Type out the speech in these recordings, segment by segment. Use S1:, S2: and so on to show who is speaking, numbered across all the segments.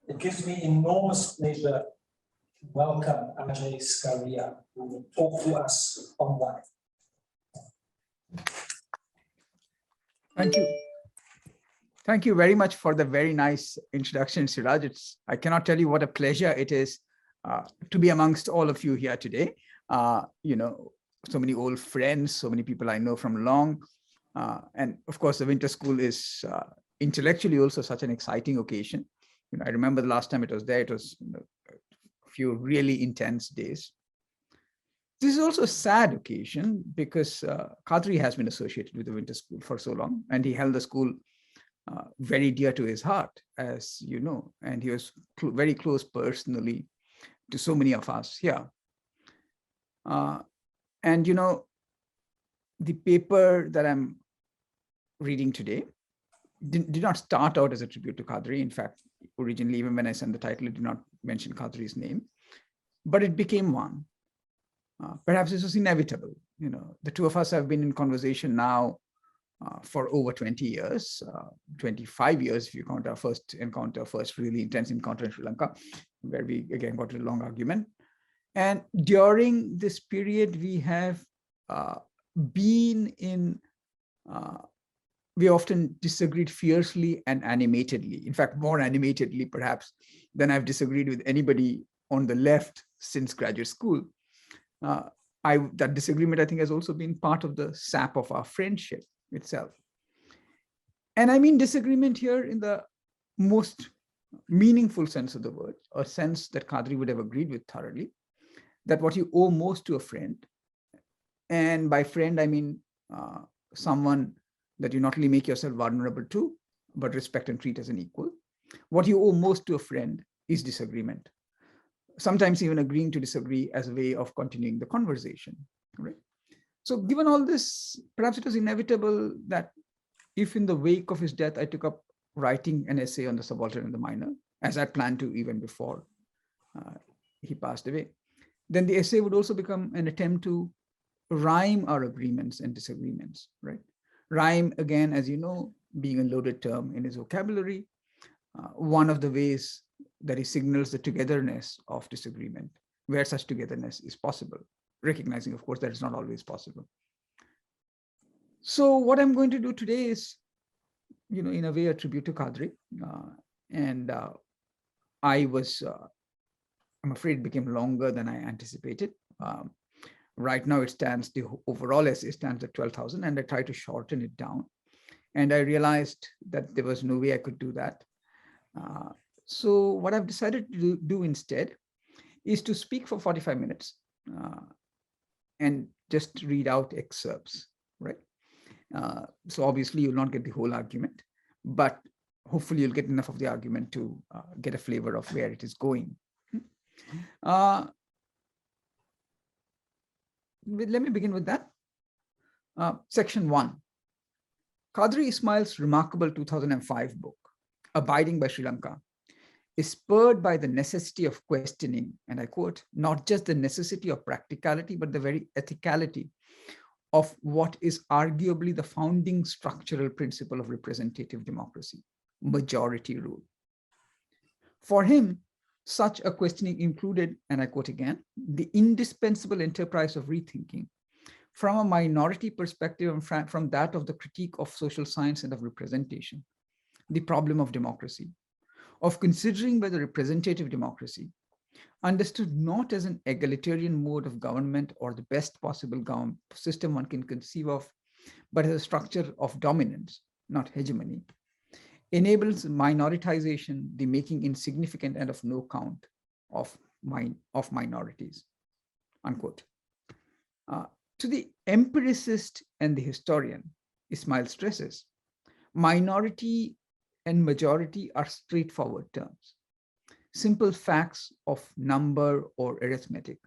S1: It gives me enormous pleasure to welcome Ajay Skaria, who will talk to us on life.
S2: Thank you. Thank you very much for the very nice introduction, Siraj. I cannot tell you what a pleasure it is to be amongst all of you here today. So many old friends, so many people I know from long. And of course, the Winter School is intellectually also such an exciting occasion. I remember the last time it was there, it was a few really intense days. This is also a sad occasion because Qadri has been associated with the Winter School for so long, and he held the school very dear to his heart, as you know, and he was very close personally to so many of us here. And the paper that I'm reading today did not start out as a tribute to Qadri. In fact, originally, even when I sent the title, it did not mention Qadri's name, but it became one. Perhaps this was inevitable. The two of us have been in conversation now for over 20 years, 25 years if you count our first really intense encounter in Sri Lanka, where we again got a long argument. And during this period, we have been in, we often disagreed fiercely and animatedly. In fact, more animatedly perhaps than I've disagreed with anybody on the left since graduate school. That disagreement, I think, has also been part of the sap of our friendship itself. And I mean disagreement here in the most meaningful sense of the word, a sense that Qadri would have agreed with thoroughly, that what you owe most to a friend, and by friend, I mean someone that you not only make yourself vulnerable to, but respect and treat as an equal. What you owe most to a friend is disagreement. Sometimes even agreeing to disagree as a way of continuing the conversation, right? So given all this, perhaps it was inevitable that if in the wake of his death, I took up writing an essay on the subaltern and the minor, as I planned to even before he passed away, then the essay would also become an attempt to rhyme our agreements and disagreements, right? Rhyme, again, as you know, being a loaded term in his vocabulary, one of the ways that he signals the togetherness of disagreement, where such togetherness is possible, recognizing, of course, that it's not always possible. So what I'm going to do today is, in a way, a tribute to Qadri. I'm afraid it became longer than I anticipated. Right now, the overall essay stands at 12,000, and I tried to shorten it down. And I realized that there was no way I could do that. So what I've decided to do instead is to speak for 45 minutes and just read out excerpts, right? So obviously you'll not get the whole argument, but hopefully you'll get enough of the argument to get a flavor of where it is going. Let me begin with that. Section 1. Qadri Ismail's remarkable 2005 book, Abiding by Sri Lanka, is spurred by the necessity of questioning, and I quote, not just the necessity of practicality, but the very ethicality of what is arguably the founding structural principle of representative democracy, majority rule. For him, such a questioning included, and I quote again, the indispensable enterprise of rethinking from a minority perspective and from that of the critique of social science and of representation, the problem of democracy, of considering whether representative democracy, understood not as an egalitarian mode of government or the best possible system one can conceive of, but as a structure of dominance, not hegemony, enables minoritization, the making insignificant and of no count of minorities, unquote. To the empiricist and the historian, Ismail stresses, minority and majority are straightforward terms, simple facts of number or arithmetic,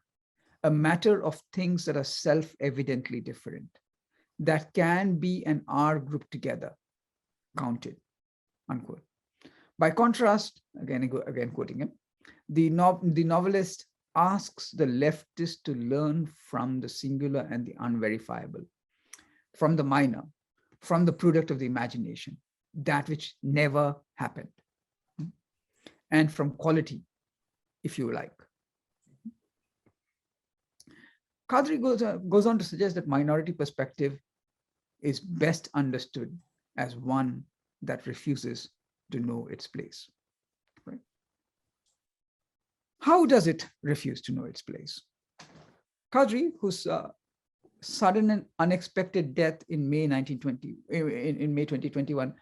S2: a matter of things that are self-evidently different, that can be and are grouped together, counted, unquote. By contrast, again quoting him, the novelist asks the leftist to learn from the singular and the unverifiable, from the minor, from the product of the imagination, that which never happened. and from quality, if you like. Qadri goes on to suggest that minority perspective is best understood as one that refuses to know its place. Right? How does it refuse to know its place? Qadri, whose sudden and unexpected death in May 2021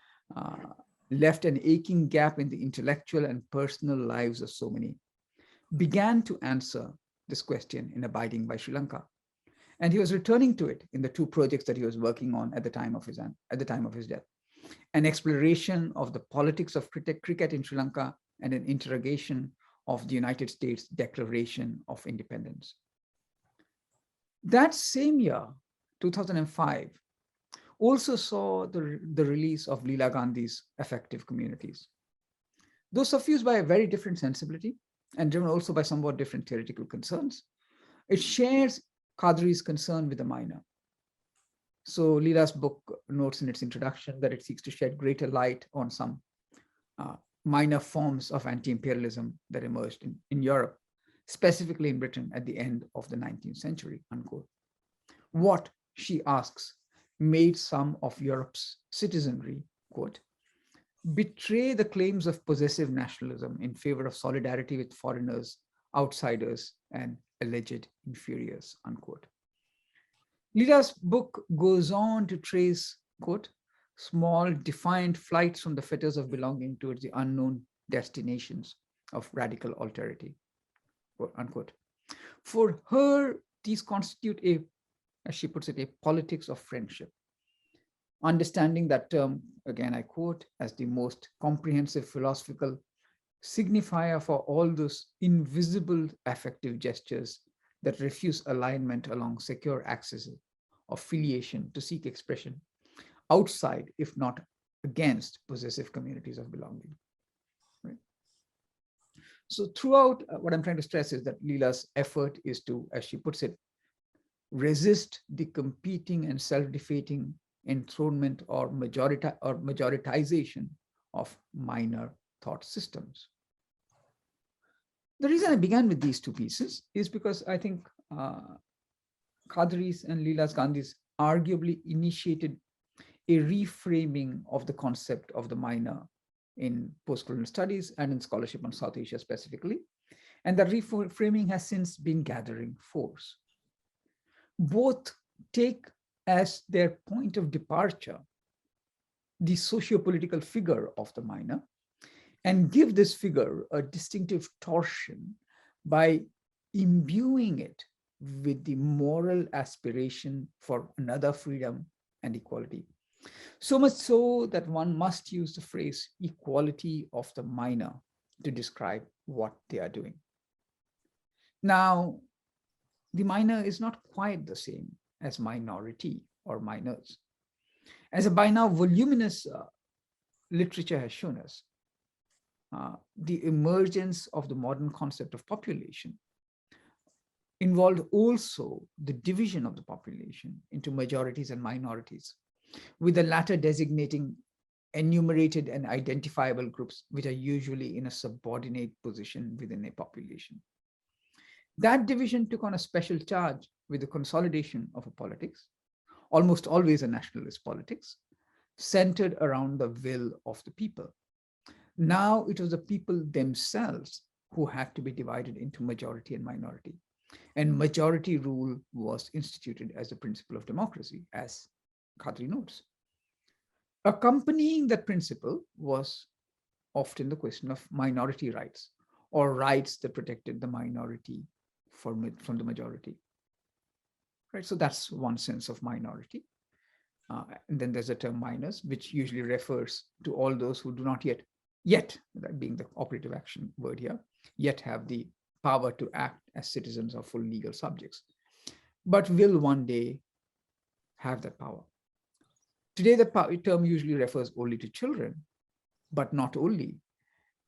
S2: left an aching gap in the intellectual and personal lives of so many, began to answer this question in Abiding by Sri Lanka. And he was returning to it in the two projects that he was working on at the time of his death: an exploration of the politics of cricket in Sri Lanka and an interrogation of the United States Declaration of Independence. That same year, 2005, also saw the release of Leela Gandhi's Affective Communities. Though suffused by a very different sensibility and driven also by somewhat different theoretical concerns, it shares Qadri's concern with the minor. So Leela's book notes in its introduction that it seeks to shed greater light on some minor forms of anti-imperialism that emerged in Europe, specifically in Britain at the end of the 19th century, unquote. What, she asks, made some of Europe's citizenry, quote, betray the claims of possessive nationalism in favor of solidarity with foreigners, outsiders, and alleged inferiors, unquote. Leela's book goes on to trace, quote, small defiant flights from the fetters of belonging towards the unknown destinations of radical alterity, unquote. For her, these constitute a, as she puts it, a politics of friendship. Understanding that term, again, I quote, as the most comprehensive philosophical signifier for all those invisible affective gestures that refuse alignment along secure axes of filiation to seek expression outside, if not against, possessive communities of belonging. Right? So throughout, what I'm trying to stress is that Leela's effort is to, as she puts it, resist the competing and self-defeating enthronement or majoritization of minor thought systems. The reason I began with these two pieces is because I think Qadri's and Leela Gandhi's arguably initiated a reframing of the concept of the minor in postcolonial studies and in scholarship on South Asia specifically. And that reframing has since been gathering force. Both take as their point of departure the socio-political figure of the minor and give this figure a distinctive torsion by imbuing it with the moral aspiration for another freedom and equality. So much so that one must use the phrase equality of the minor to describe what they are doing. Now, the minor is not quite the same as minority or minors. As a by now voluminous literature has shown us, the emergence of the modern concept of population involved also the division of the population into majorities and minorities, with the latter designating enumerated and identifiable groups which are usually in a subordinate position within a population. That division took on a special charge with the consolidation of a politics, almost always a nationalist politics, centered around the will of the people. Now it was the people themselves who had to be divided into majority and minority. And majority rule was instituted as the principle of democracy, as Qadri notes. Accompanying that principle was often the question of minority rights, or rights that protected the minority from the majority. Right, so that's one sense of minority. And then there's the term minors, which usually refers to all those who do not yet, that being the operative action word here, yet have the power to act as citizens or full legal subjects, but will one day have that power. Today, the term usually refers only to children, but not only.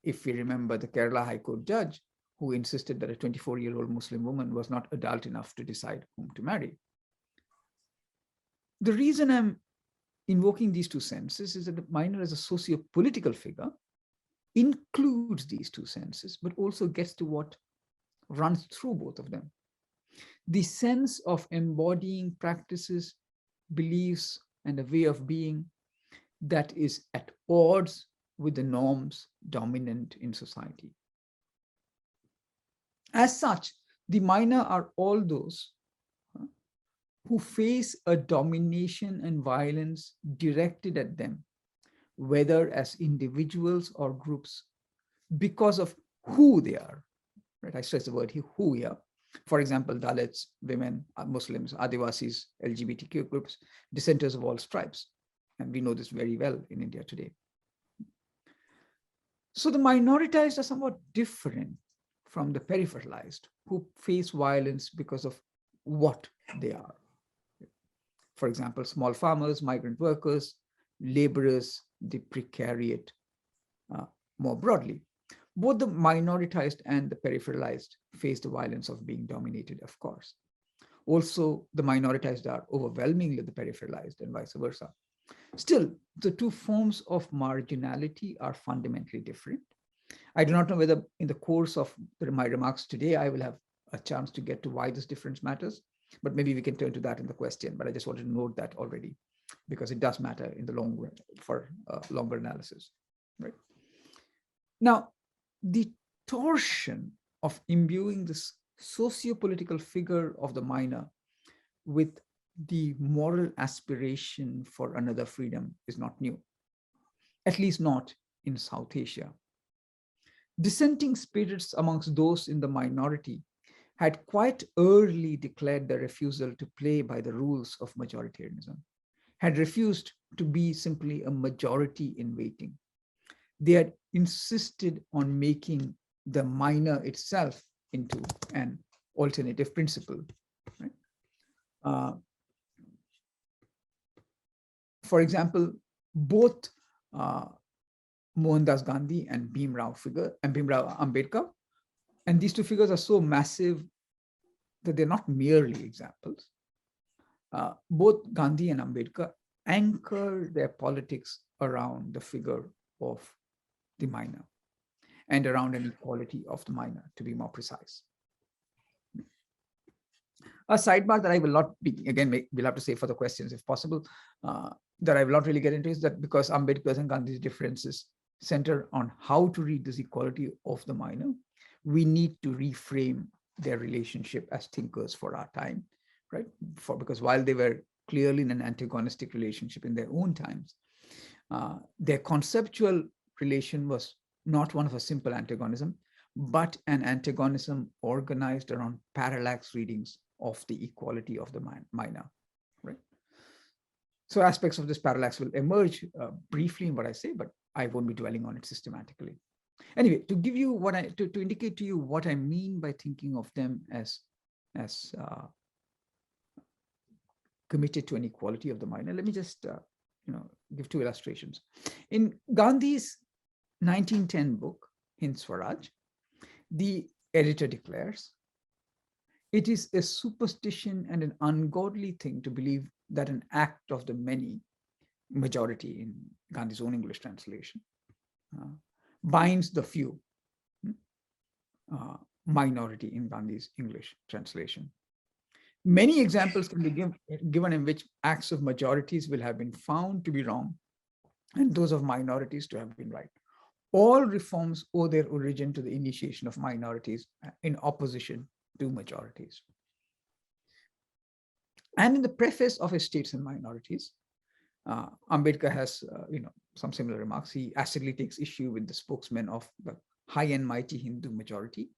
S2: If we remember the Kerala High Court judge who insisted that a 24-year-old Muslim woman was not adult enough to decide whom to marry. The reason I'm invoking these two senses is that the minor as a socio-political figure includes these two senses, but also gets to what runs through both of them. The sense of embodying practices, beliefs, and a way of being that is at odds with the norms dominant in society. As such, the minor are all those who face a domination and violence directed at them, whether as individuals or groups, because of who they are. Right? I stress the word who here. For example, Dalits, women, Muslims, Adivasis, LGBTQ groups, dissenters of all stripes. And we know this very well in India today. So the minoritized are somewhat different from the peripheralized, who face violence because of what they are. For example, small farmers, migrant workers, laborers, the precariat, more broadly. Both the minoritized and the peripheralized face the violence of being dominated, of course. Also, the minoritized are overwhelmingly the peripheralized and vice versa. Still, the two forms of marginality are fundamentally different. I do not know whether in the course of my remarks today, I will have a chance to get to why this difference matters, but maybe we can turn to that in the question, but I just wanted to note that already, because it does matter in the long run for longer analysis, right? Now, the torsion of imbuing this socio-political figure of the minor with the moral aspiration for another freedom is not new, at least not in South Asia. Dissenting spirits amongst those in the minority had quite early declared their refusal to play by the rules of majoritarianism, had refused to be simply a majority in waiting. They had insisted on making the minor itself into an alternative principle. Right? For example, both Mohandas Gandhi and Bhimrao Ambedkar, and these two figures are so massive that they're not merely examples. Both Gandhi and Ambedkar anchor their politics around the figure of the minor and around an equality of the minor, to be more precise. A sidebar that I will not be, again, we'll have to say for the questions if possible, that I will not really get into is that because Ambedkar's and Gandhi's differences center on how to read this equality of the minor, we need to reframe their relationship as thinkers for our time, right? Because while they were clearly in an antagonistic relationship in their own times, their conceptual relation was not one of a simple antagonism, but an antagonism organized around parallax readings of the equality of the minor, right? So aspects of this parallax will emerge briefly in what I say, but I won't be dwelling on it systematically. Anyway, to give you what to indicate to you what I mean by thinking of them as committed to an equality of the minor, let me just give two illustrations. In Gandhi's 1910 book, in Swaraj, the editor declares, "It is a superstition and an ungodly thing to believe that an act of the many, majority in Gandhi's own English translation, binds the few, minority in Gandhi's English translation. Many examples can be given in which acts of majorities will have been found to be wrong and those of minorities to have been right. All reforms owe their origin to the initiation of minorities in opposition to majorities." And in the preface of his States and Minorities, Ambedkar has some similar remarks. He acidly takes issue with the spokesman of the high and mighty Hindu majority,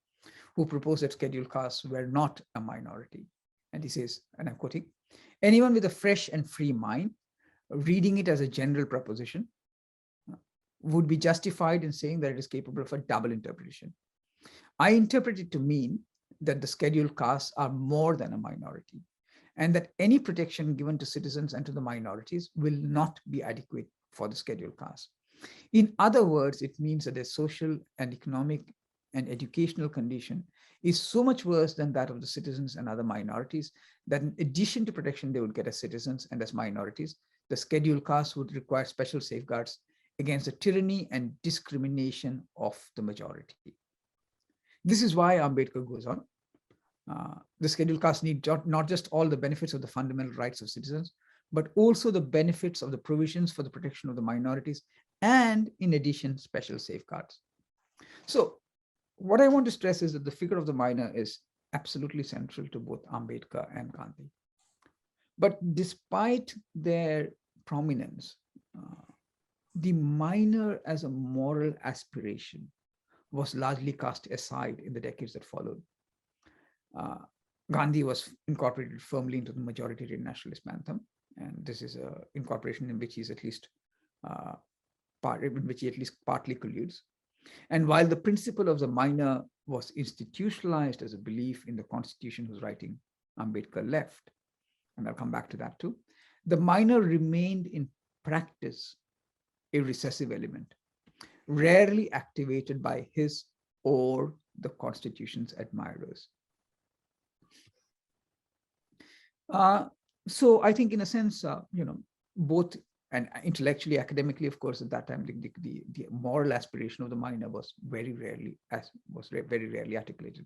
S2: who proposed that scheduled castes were not a minority. And he says, and I'm quoting, "Anyone with a fresh and free mind, reading it as a general proposition, would be justified in saying that it is capable of a double interpretation. I interpret it to mean that the scheduled castes are more than a minority, and that any protection given to citizens and to the minorities will not be adequate for the scheduled caste. In other words, it means that their social and economic and educational condition is so much worse than that of the citizens and other minorities that in addition to protection they would get as citizens and as minorities, the scheduled caste would require special safeguards against the tyranny and discrimination of the majority. This is why Ambedkar goes on. The scheduled castes need not just all the benefits of the fundamental rights of citizens, but also the benefits of the provisions for the protection of the minorities, and in addition, special safeguards. So what I want to stress is that the figure of the minor is absolutely central to both Ambedkar and Gandhi. But despite their prominence, the minor as a moral aspiration was largely cast aside in the decades that followed. Gandhi was incorporated firmly into the majoritarian nationalist anthem, and this is an incorporation in which he at least partly colludes. And while the principle of the minor was institutionalized as a belief in the constitution whose writing Ambedkar left, and I'll come back to that too, the minor remained in practice a recessive element, rarely activated by his or the constitution's admirers. So I think in a sense, both and intellectually, academically, of course, at that time, the moral aspiration of the minor was very rarely articulated.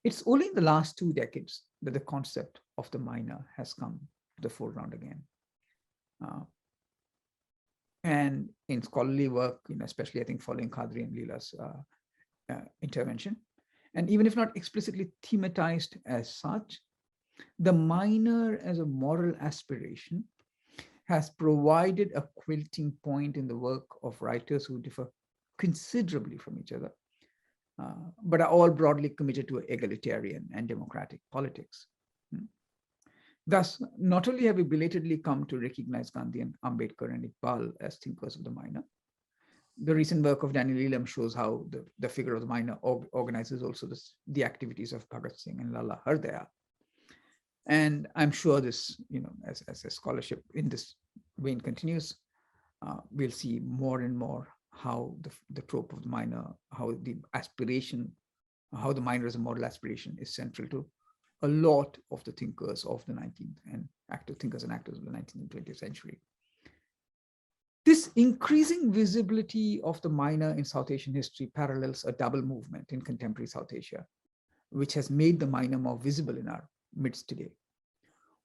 S2: It's only in the last 2 decades that the concept of the minor has come to the foreground again. And in scholarly work, especially I think following Qadri and Leela's intervention, and even if not explicitly thematized as such, the minor as a moral aspiration has provided a quilting point in the work of writers who differ considerably from each other, but are all broadly committed to egalitarian and democratic politics. Thus, not only have we belatedly come to recognize Gandhi and Ambedkar and Iqbal as thinkers of the minor, the recent work of Daniel Elam shows how the figure of the minor organizes also the activities of Bhagat Singh and Lala Hardayal. And I'm sure this, as a scholarship in this vein continues, we'll see more and more how the trope of the minor, how the minor as a moral aspiration is central to a lot of the thinkers of the 19th and thinkers and actors of the 19th and 20th century. This increasing visibility of the minor in South Asian history parallels a double movement in contemporary South Asia, which has made the minor more visible in our midst today.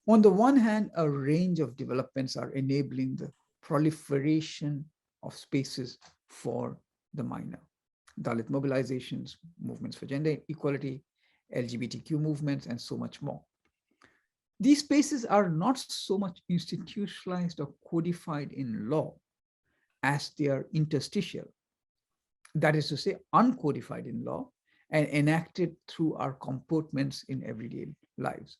S2: On the one hand, a range of developments are enabling the proliferation of spaces for the minor. Dalit mobilizations, movements for gender equality, LGBTQ movements, and so much more. These spaces are not so much institutionalized or codified in law as they are interstitial, that is to say, uncodified in law and enacted through our comportments in everyday lives.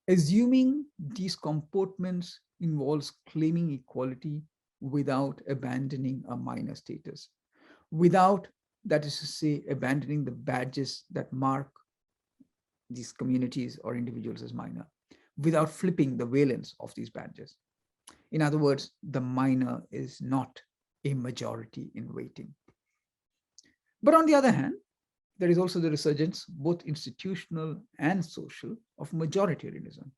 S2: Assuming these comportments involves claiming equality without abandoning a minor status, without, that is to say, abandoning the badges that mark these communities or individuals as minor, without flipping the valence of these badges. In other words, the minor is not a majority in waiting. But on the other hand, there is also the resurgence, both institutional and social, of majoritarianism.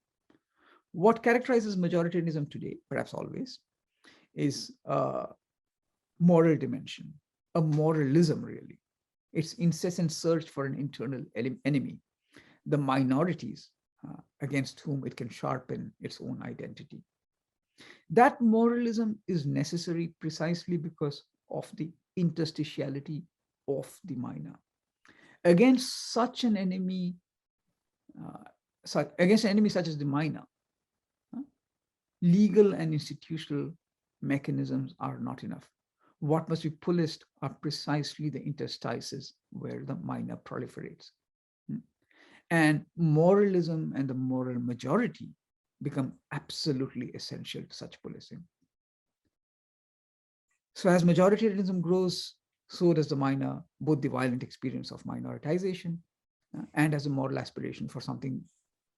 S2: What characterizes majoritarianism today, perhaps always, is a moral dimension, a moralism really. Its incessant search for an internal enemy, the minorities against whom it can sharpen its own identity. That moralism is necessary precisely because of the interstitiality of the minor. Against such an enemy, such as the minor, legal and institutional mechanisms are not enough. What must be policed are precisely the interstices where the minor proliferates. And moralism and the moral majority become absolutely essential to such policing. So as majoritarianism grows, so does the minor, both the violent experience of minoritization and as a moral aspiration for something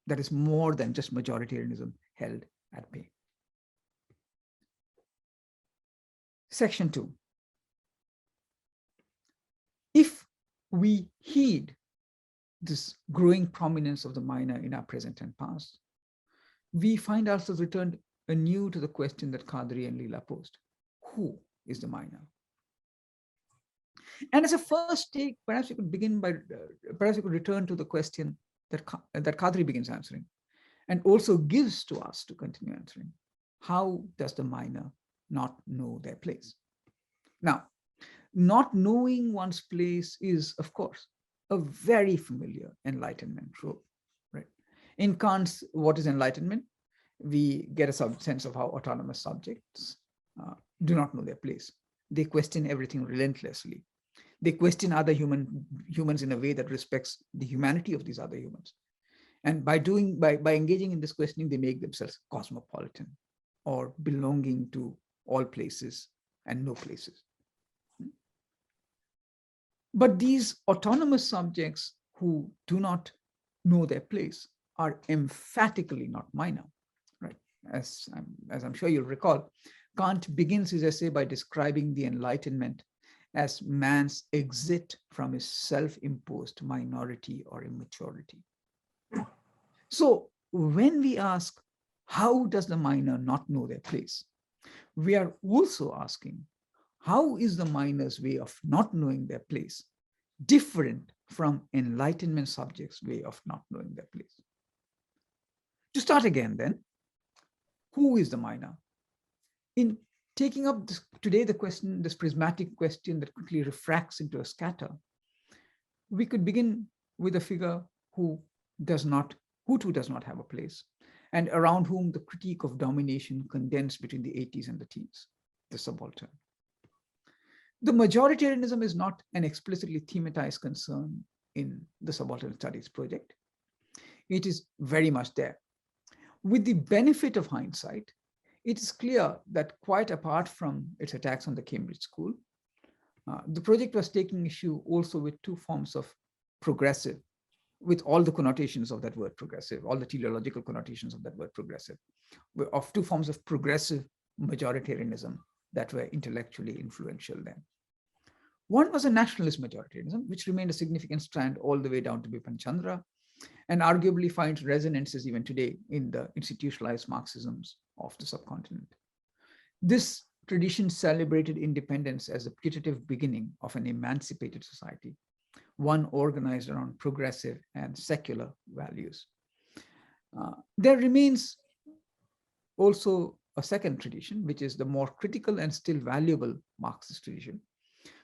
S2: that is more than just majoritarianism held at bay. Section 2. If we heed this growing prominence of the minor in our present and past, we find ourselves returned anew to the question that Qadri and Leela posed. who is the minor? And as a first take, perhaps we could begin by, perhaps we could return to the question that Qadri begins answering and also gives to us to continue answering. How does the minor not know their place? Now, not knowing one's place is, of course, a very familiar Enlightenment trope, right? In Kant's What is Enlightenment? We get a sense of how autonomous subjects do not know their place. They question everything relentlessly. They question other humans in a way that respects the humanity of these other humans. And by engaging in this questioning, they make themselves cosmopolitan or belonging to all places and no places. But these autonomous subjects who do not know their place are emphatically not minor, right? As I'm sure you'll recall, Kant begins his essay by describing the Enlightenment as man's exit from his self-imposed minority or immaturity. So when we ask, how does the minor not know their place? We are also asking, how is the minor's way of not knowing their place different from Enlightenment subjects' way of not knowing their place? To start again then, who is the minor? In taking up today the question, this prismatic question that quickly refracts into a scatter, we could begin with a figure who too does not have a place, and around whom the critique of domination condensed between the 80s and the teens, the subaltern. The majoritarianism is not an explicitly thematized concern in the Subaltern Studies project. It is very much there. With the benefit of hindsight, it is clear that quite apart from its attacks on the Cambridge School, the project was taking issue also with two forms of progressive, with all the connotations of that word progressive, all the teleological connotations of that word progressive, of two forms of progressive majoritarianism that were intellectually influential then. One was a nationalist majoritarianism, which remained a significant strand all the way down to Bipin Chandra, and arguably finds resonances even today in the institutionalized Marxisms of the subcontinent. This tradition celebrated independence as the putative beginning of an emancipated society, one organized around progressive and secular values. There remains also a second tradition, which is the more critical and still valuable Marxist tradition,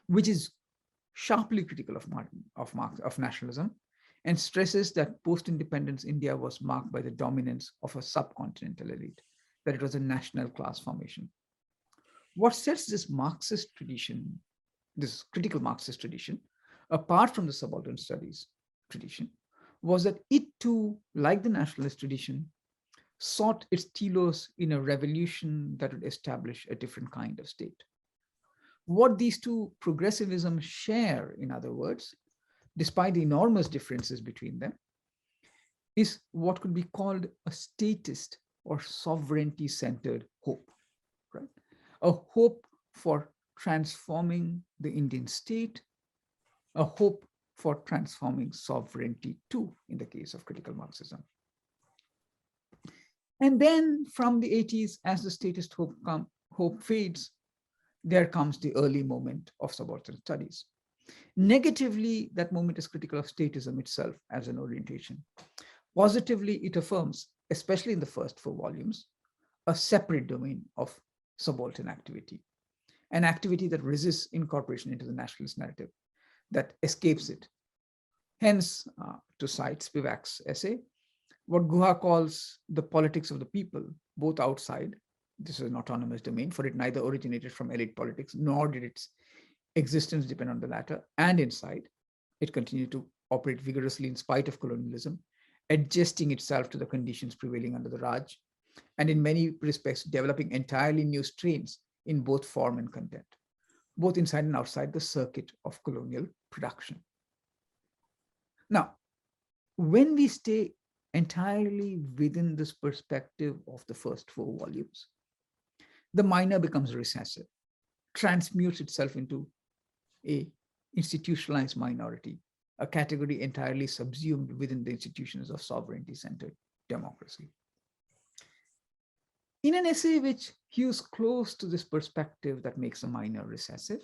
S2: which is sharply critical of nationalism and stresses that post-independence India was marked by the dominance of a subcontinental elite, that it was a national class formation. What sets this Marxist tradition, this critical Marxist tradition, apart from the Subaltern Studies tradition, was that it too, like the nationalist tradition, sought its telos in a revolution that would establish a different kind of state. What these two progressivisms share, in other words, despite the enormous differences between them, is what could be called a statist or sovereignty-centered hope, right? A hope for transforming the Indian state, a hope for transforming sovereignty too, in the case of critical Marxism. And then from the 80s, as the statist hope fades, there comes the early moment of Subaltern Studies. Negatively, that moment is critical of statism itself as an orientation. Positively, it affirms, especially in the first 4 volumes, a separate domain of subaltern activity, an activity that resists incorporation into the nationalist narrative, that escapes it. Hence, to cite Spivak's essay, what Guha calls the politics of the people, both outside, this is an autonomous domain, for it neither originated from elite politics, nor did its existence depend on the latter, and inside, it continued to operate vigorously in spite of colonialism, adjusting itself to the conditions prevailing under the Raj, and in many respects, developing entirely new strains in both form and content, both inside and outside the circuit of colonial production. Now, when we stay entirely within this perspective of the first 4 volumes, the minor becomes recessive, transmutes itself into a institutionalized minority, a category entirely subsumed within the institutions of sovereignty-centered democracy. In an essay which hews close to this perspective that makes the minor recessive,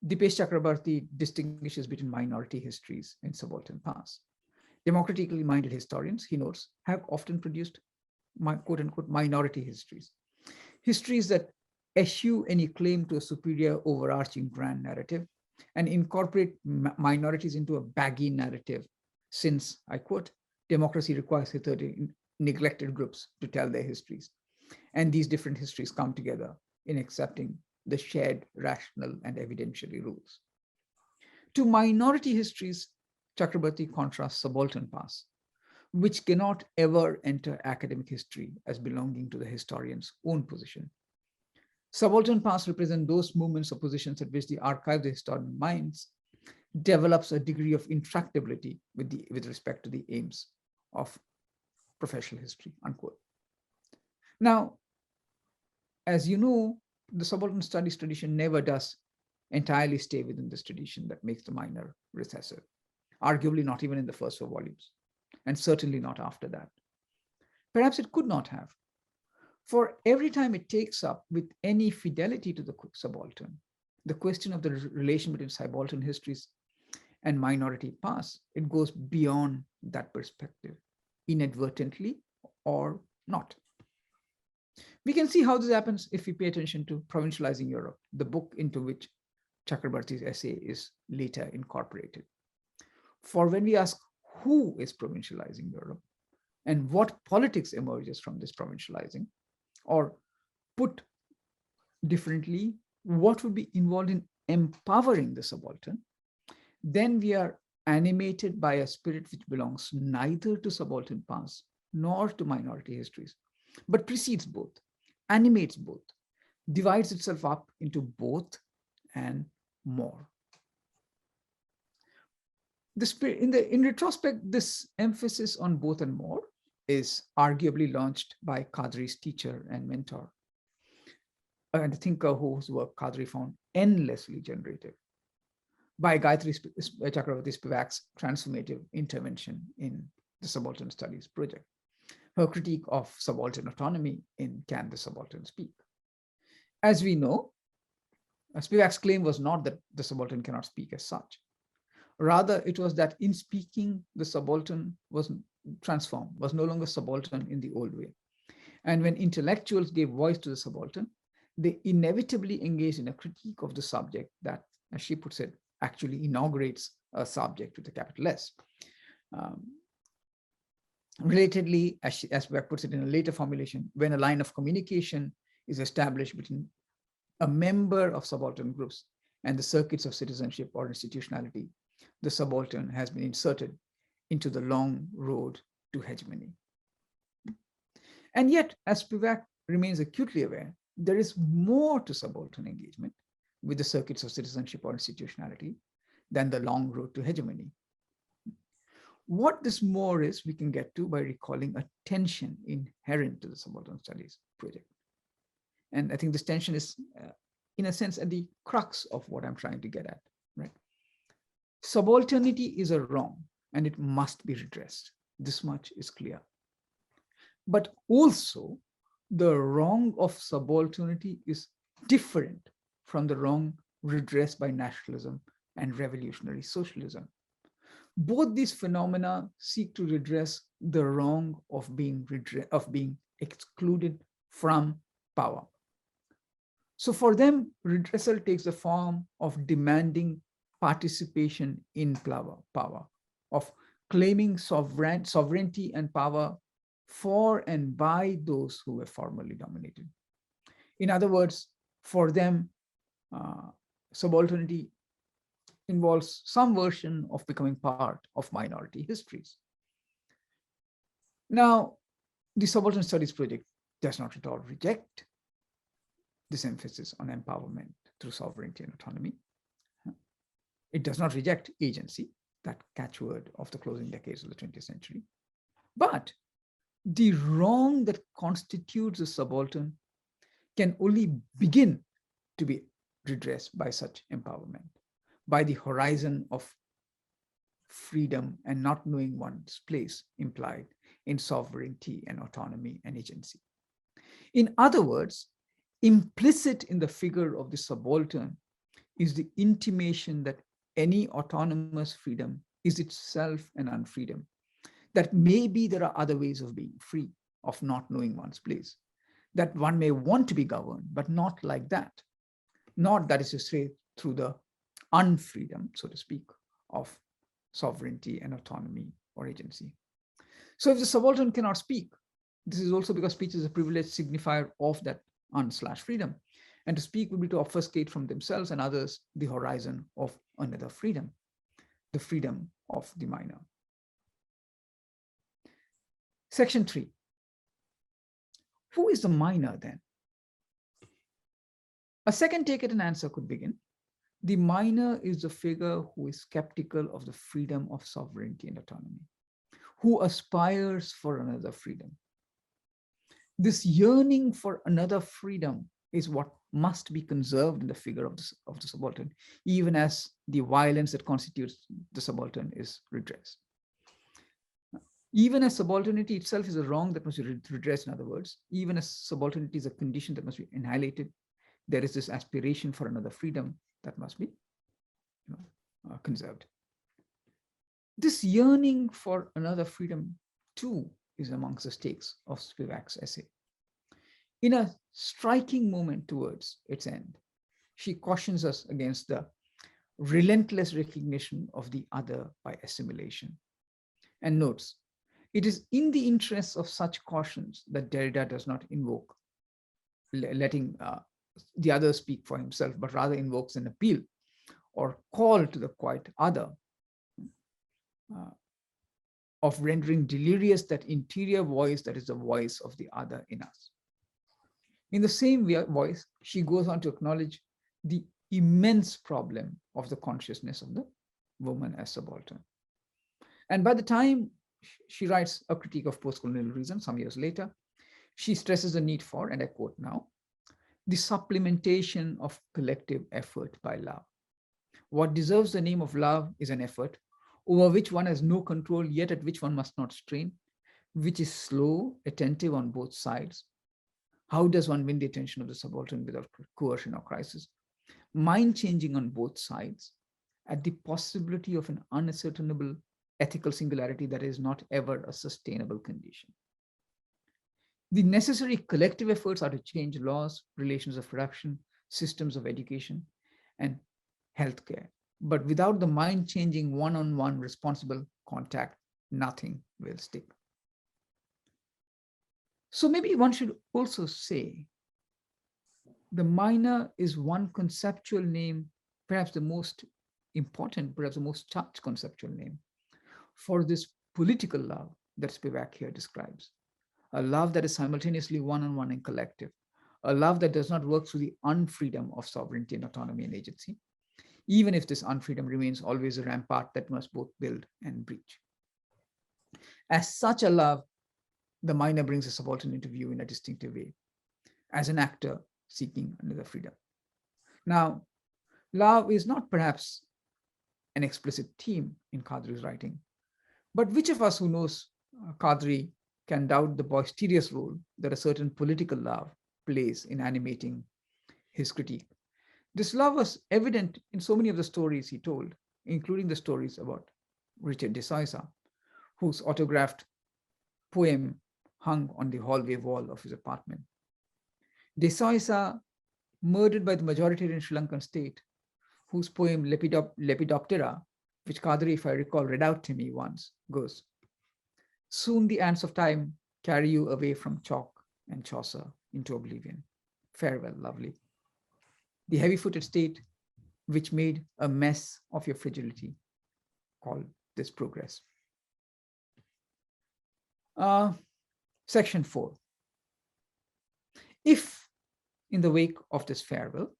S2: Dipesh Chakrabarty distinguishes between minority histories and subaltern past. Democratically minded historians, he notes, have often produced quote unquote minority histories, histories that eschew any claim to a superior overarching grand narrative and incorporate minorities into a baggy narrative, since, I quote, democracy requires hitherto neglected groups to tell their histories. And these different histories come together in accepting the shared rational and evidentiary rules. To minority histories, Chakrabarty contrasts subaltern past, which cannot ever enter academic history as belonging to the historian's own position. Subaltern past represent those movements or positions at which the archive of the historian minds develops a degree of intractability with respect to the aims of professional history, unquote. Now, as you know, the subaltern studies tradition never does entirely stay within this tradition that makes the minor recessive, arguably not even in the first 4 volumes, and certainly not after that. Perhaps it could not have. For every time it takes up with any fidelity to the subaltern, the question of the relation between subaltern histories and minority past, it goes beyond that perspective, inadvertently or not. We can see how this happens if we pay attention to Provincializing Europe, the book into which Chakrabarty's essay is later incorporated. For when we ask who is provincializing Europe and what politics emerges from this provincializing, or put differently, what would be involved in empowering the subaltern, then we are animated by a spirit which belongs neither to subaltern past nor to minority histories, but precedes both, animates both, divides itself up into both and more. The spirit, in retrospect, this emphasis on both and more is arguably launched by Qadri's teacher and mentor, and a thinker whose work Qadri found endlessly generative, by Gayatri Chakrabarty Spivak's transformative intervention in the Subaltern Studies project, her critique of subaltern autonomy in Can the Subaltern Speak? As we know, Spivak's claim was not that the subaltern cannot speak as such. Rather, it was that in speaking, the subaltern was transformed, was no longer subaltern in the old way. And when intellectuals gave voice to the subaltern, they inevitably engaged in a critique of the subject that, as she puts it, actually inaugurates a subject with a capital S. Relatedly, as Spivak puts it in a later formulation, when a line of communication is established between a member of subaltern groups and the circuits of citizenship or institutionality, the subaltern has been inserted into the long road to hegemony. And yet, as Spivak remains acutely aware, there is more to subaltern engagement with the circuits of citizenship or institutionality than the long road to hegemony. What this more is, we can get to by recalling a tension inherent to the Subaltern Studies project. And I think this tension is, in a sense, at the crux of what I'm trying to get at, right? Subalternity is a wrong, and it must be redressed. This much is clear. But also, the wrong of subalternity is different from the wrong redressed by nationalism and revolutionary socialism. Both these phenomena seek to redress the wrong of being excluded from power. So for them, redressal takes the form of demanding participation in power, of claiming sovereignty and power for and by those who were formerly dominated. In other words, for them, subalternity involves some version of becoming part of minority histories. Now, the Subaltern Studies project does not at all reject this emphasis on empowerment through sovereignty and autonomy. It does not reject agency, that catchword of the closing decades of the 20th century. But the wrong that constitutes a subaltern can only begin to be redressed by such empowerment, by the horizon of freedom and not knowing one's place implied in sovereignty and autonomy and agency. In other words, implicit in the figure of the subaltern is the intimation that any autonomous freedom is itself an unfreedom, that maybe there are other ways of being free, of not knowing one's place, that one may want to be governed, but not like that. Not, that is to say, through the unfreedom, so to speak, of sovereignty and autonomy or agency. So if the subaltern cannot speak, this is also because speech is a privileged signifier of that un/freedom. And to speak would be to obfuscate from themselves and others the horizon of another freedom, the freedom of the minor. Section 3. Who is the minor then? A second take it and answer could begin. The minor is the figure who is skeptical of the freedom of sovereignty and autonomy, who aspires for another freedom. This yearning for another freedom is what must be conserved in the figure of the subaltern, even as the violence that constitutes the subaltern is redressed. Even as subalternity itself is a wrong that must be redressed, in other words, even as subalternity is a condition that must be annihilated, there is this aspiration for another freedom that must be conserved. This yearning for another freedom, too, is amongst the stakes of Spivak's essay. In a striking moment towards its end, she cautions us against the relentless recognition of the other by assimilation, and notes, it is in the interests of such cautions that Derrida does not invoke letting the other speak for himself, but rather invokes an appeal or call to the quiet other of rendering delirious that interior voice that is the voice of the other in us. In the same voice, she goes on to acknowledge the immense problem of the consciousness of the woman as subaltern. And by the time she writes a critique of post-colonial reason some years later, she stresses the need for, and I quote now, the supplementation of collective effort by love. What deserves the name of love is an effort over which one has no control, yet at which one must not strain, which is slow, attentive on both sides. How does one win the attention of the subaltern without coercion or crisis? Mind-changing on both sides, at the possibility of an unascertainable ethical singularity that is not ever a sustainable condition. The necessary collective efforts are to change laws, relations of production, systems of education, and healthcare. But without the mind-changing one-on-one responsible contact, nothing will stick. So maybe one should also say the minor is one conceptual name, perhaps the most important, perhaps the most charged conceptual name for this political love that Spivak here describes. A love that is simultaneously one-on-one and collective, a love that does not work through the unfreedom of sovereignty and autonomy and agency, even if this unfreedom remains always a rampart that must both build and breach. As such a love, the minor brings a subaltern into view in a distinctive way, as an actor seeking another freedom. Now, love is not perhaps an explicit theme in Qadri's writing, but which of us who knows Qadri can doubt the boisterous role that a certain political love plays in animating his critique? This love was evident in so many of the stories he told, including the stories about Richard de Soysa, whose autographed poem hung on the hallway wall of his apartment. De Soysa, murdered by the majoritarian Sri Lankan state, whose poem Lepidoptera, which Qadri, if I recall, read out to me once, goes, soon the ants of time carry you away from chalk and Chaucer into oblivion. Farewell, lovely. The heavy-footed state which made a mess of your fragility, called this progress. Section 4. If, in the wake of this farewell,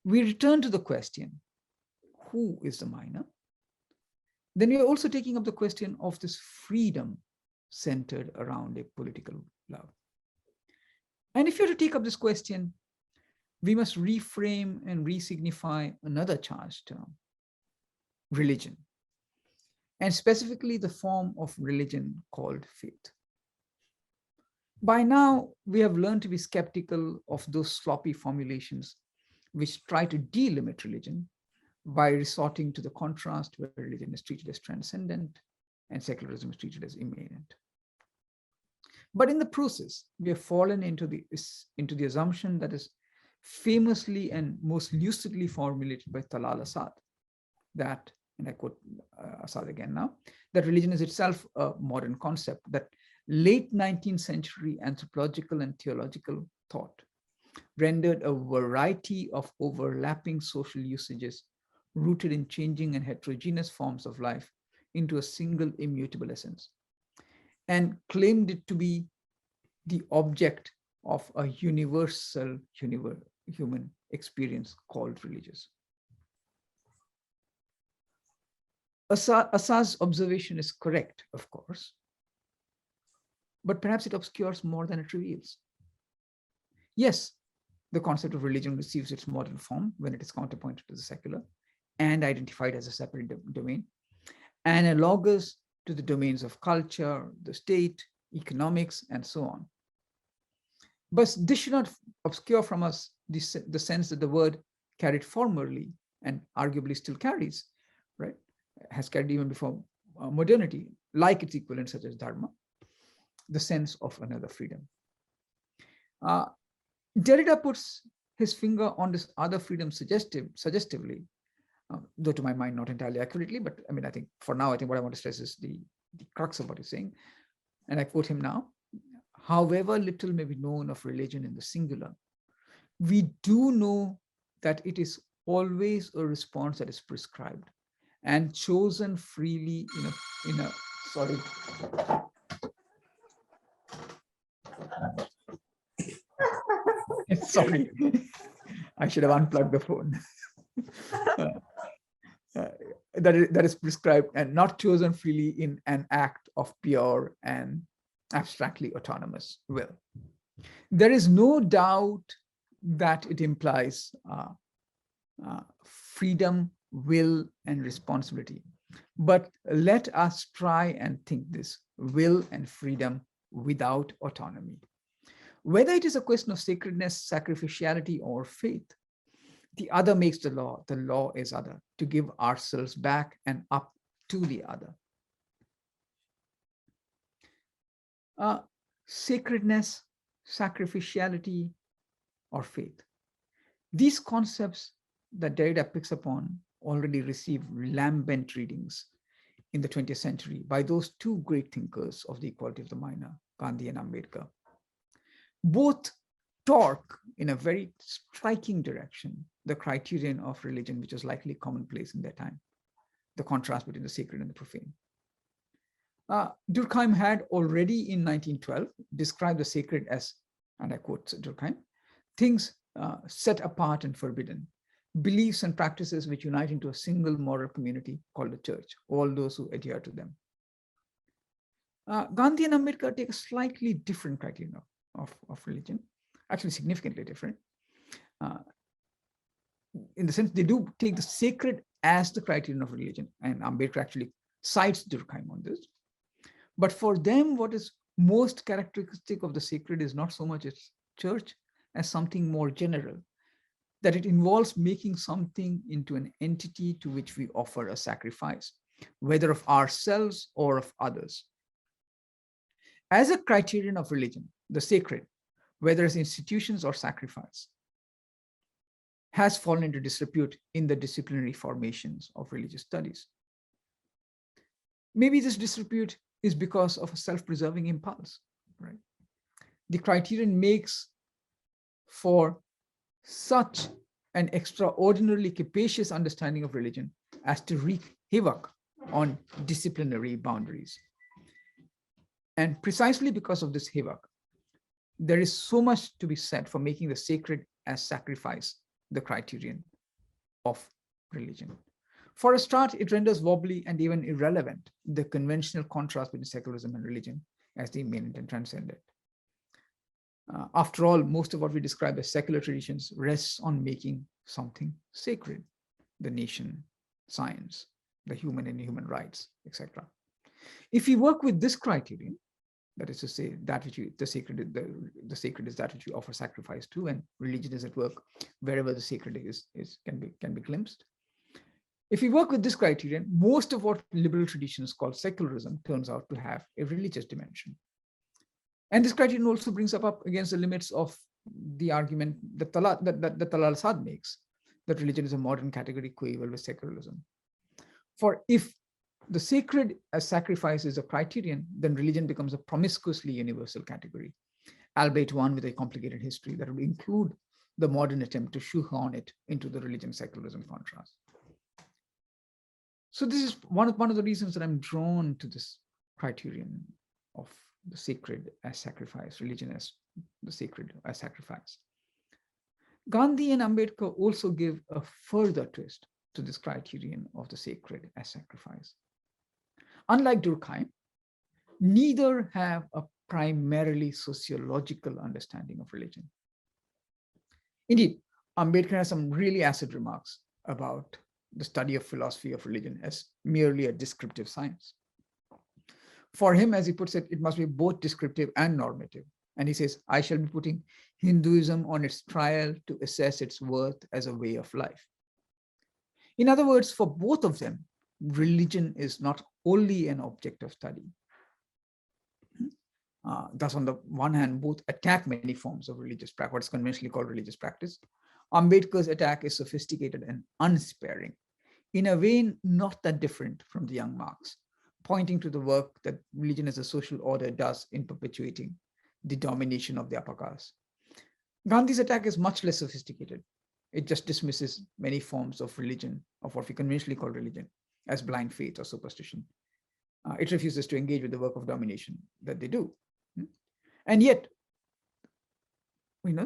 S2: we return to the question, who is the minor? Then we are also taking up the question of this freedom centered around a political love. And if you are to take up this question, we must reframe and re-signify another charged term, religion, and specifically the form of religion called faith. By now, we have learned to be skeptical of those sloppy formulations which try to delimit religion by resorting to the contrast where religion is treated as transcendent and secularism is treated as immanent. But in the process, we have fallen into the assumption that is famously and most lucidly formulated by Talal Asad, that, and I quote Asad again now, that religion is itself a modern concept, that late 19th century anthropological and theological thought rendered a variety of overlapping social usages rooted in changing and heterogeneous forms of life into a single immutable essence, and claimed it to be the object of a universal human experience called religious. Assad's observation is correct, of course, but perhaps it obscures more than it reveals. Yes, the concept of religion receives its modern form when it is counterpointed to the secular and identified as a separate domain, analogous to the domains of culture, the state, economics, and so on. But this should not obscure from us the sense that the word carried formerly and arguably still carries, right? Has carried even before modernity, like its equivalent such as dharma, the sense of another freedom. Derrida puts his finger on this other freedom suggestively, though to my mind not entirely accurately, but I mean, I think for now, I think what I want to stress is the crux of what he's saying. And I quote him now: however little may be known of religion in the singular, we do know that it is always a response that is prescribed and chosen freely in a sorry. Sorry, I should have unplugged the phone. That is prescribed and not chosen freely in an act of pure and abstractly autonomous will. There is no doubt that it implies freedom, will, and responsibility. But let us try and think this will and freedom without autonomy. Whether it is a question of sacredness, sacrificiality, or faith, the other makes the law is other, to give ourselves back and up to the other. Sacredness, sacrificiality, or faith. These concepts that Derrida picks upon already received lambent readings in the 20th century by those two great thinkers of the equality of the minor, Gandhi and Ambedkar. Both torque in a very striking direction the criterion of religion, which was likely commonplace in their time, the contrast between the sacred and the profane. Durkheim had already in 1912 described the sacred as, and I quote Durkheim, things set apart and forbidden, beliefs and practices which unite into a single moral community called the church, all those who adhere to them. Gandhi and Ambedkar take a slightly different criterion of religion, actually significantly different, in the sense they do take the sacred as the criterion of religion, and Ambedkar actually cites Durkheim on this. But for them, what is most characteristic of the sacred is not so much its church as something more general, that it involves making something into an entity to which we offer a sacrifice, whether of ourselves or of others. As a criterion of religion, the sacred, whether as institutions or sacrifice, has fallen into disrepute in the disciplinary formations of religious studies. Maybe this disrepute is because of a self-preserving impulse, right? The criterion makes for such an extraordinarily capacious understanding of religion as to wreak havoc on disciplinary boundaries. And precisely because of this havoc, there is so much to be said for making the sacred as sacrifice the criterion of religion. For a start, it renders wobbly and even irrelevant the conventional contrast between secularism and religion as the immanent and transcendent. After all, most of what we describe as secular traditions rests on making something sacred: the nation, science, the human and human rights, etc. If we work with this criterion, That is to say, that which the sacred is that which you offer sacrifice to, and religion is at work wherever the sacred can be glimpsed. If we work with this criterion, most of what liberal traditions call secularism turns out to have a religious dimension. And this criterion also brings up against the limits of the argument that Talal Sad makes, that religion is a modern category coeval with secularism. For if the sacred as sacrifice is a criterion, then religion becomes a promiscuously universal category, albeit one with a complicated history that would include the modern attempt to shoehorn it into the religion-secularism contrast. So this is one of the reasons that I'm drawn to this criterion of the sacred as sacrifice, religion as the sacred as sacrifice. Gandhi and Ambedkar also give a further twist to this criterion of the sacred as sacrifice. Unlike Durkheim, neither have a primarily sociological understanding of religion. Indeed, Ambedkar has some really acid remarks about the study of philosophy of religion as merely a descriptive science. For him, as he puts it, it must be both descriptive and normative. And he says, I shall be putting Hinduism on its trial to assess its worth as a way of life. In other words, for both of them, religion is not only an object of study. Thus, on the one hand, both attack many forms of religious practice, what is conventionally called religious practice. Ambedkar's attack is sophisticated and unsparing, in a way not that different from the young Marx, pointing to the work that religion as a social order does in perpetuating the domination of the upper caste. Gandhi's attack is much less sophisticated. It just dismisses many forms of religion, of what we conventionally call religion, as blind faith or superstition. It refuses to engage with the work of domination that they do. And yet,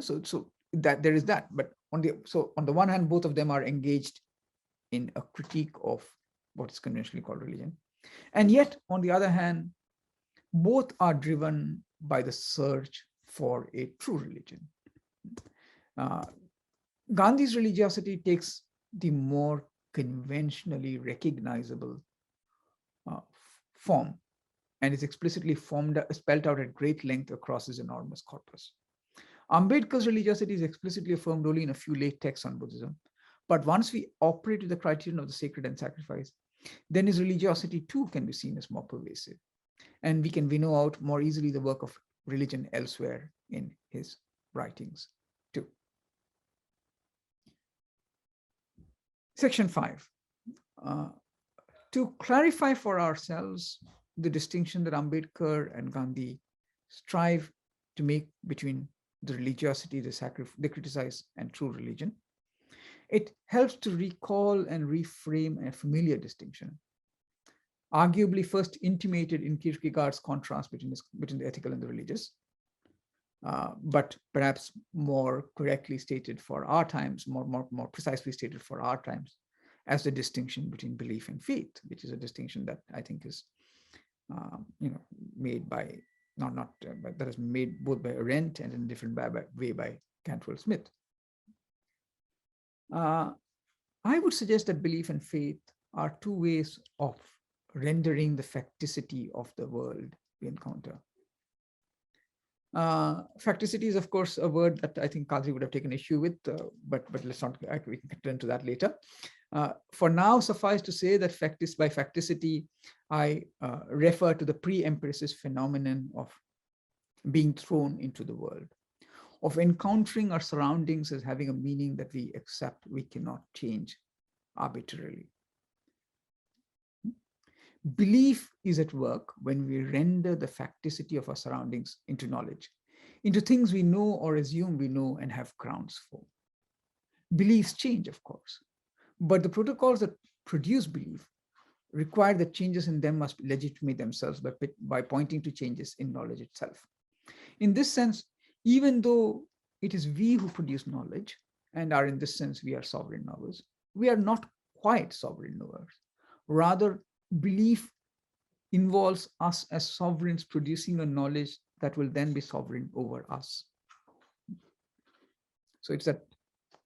S2: so that there is that. But on the one hand, both of them are engaged in a critique of what is conventionally called religion. And yet, on the other hand, both are driven by the search for a true religion. Gandhi's religiosity takes the more conventionally recognizable form and is explicitly spelled out at great length across his enormous corpus. Ambedkar's religiosity is explicitly affirmed only in a few late texts on Buddhism. But once we operate with the criterion of the sacred and sacrifice, then his religiosity too can be seen as more pervasive. And we can winnow out more easily the work of religion elsewhere in his writings too. Section 5. To clarify for ourselves the distinction that Ambedkar and Gandhi strive to make between the religiosity they criticize and true religion, it helps to recall and reframe a familiar distinction, arguably first intimated in Kierkegaard's contrast between the ethical and the religious, but perhaps more correctly stated for our times, more precisely stated for our times, as the distinction between belief and faith, which is a distinction that I think is, made by that is made both by Arendt and in a different way by Cantwell Smith. I would suggest that belief and faith are two ways of rendering the facticity of the world we encounter. Facticity is, of course, a word that I think Qadri would have taken issue with, but let's not, we can turn to that later. For now, suffice to say that by facticity, I refer to the pre-empiricist phenomenon of being thrown into the world, of encountering our surroundings as having a meaning that we accept we cannot change arbitrarily. Belief is at work when we render the facticity of our surroundings into knowledge, into things we know or assume we know and have grounds for. Beliefs change, of course, but the protocols that produce belief require that changes in them must legitimate themselves by pointing to changes in knowledge itself. In this sense, even though it is we who produce knowledge and are in this sense we are sovereign knowers, we are not quite sovereign knowers. Rather, belief involves us as sovereigns producing a knowledge that will then be sovereign over us. So it's that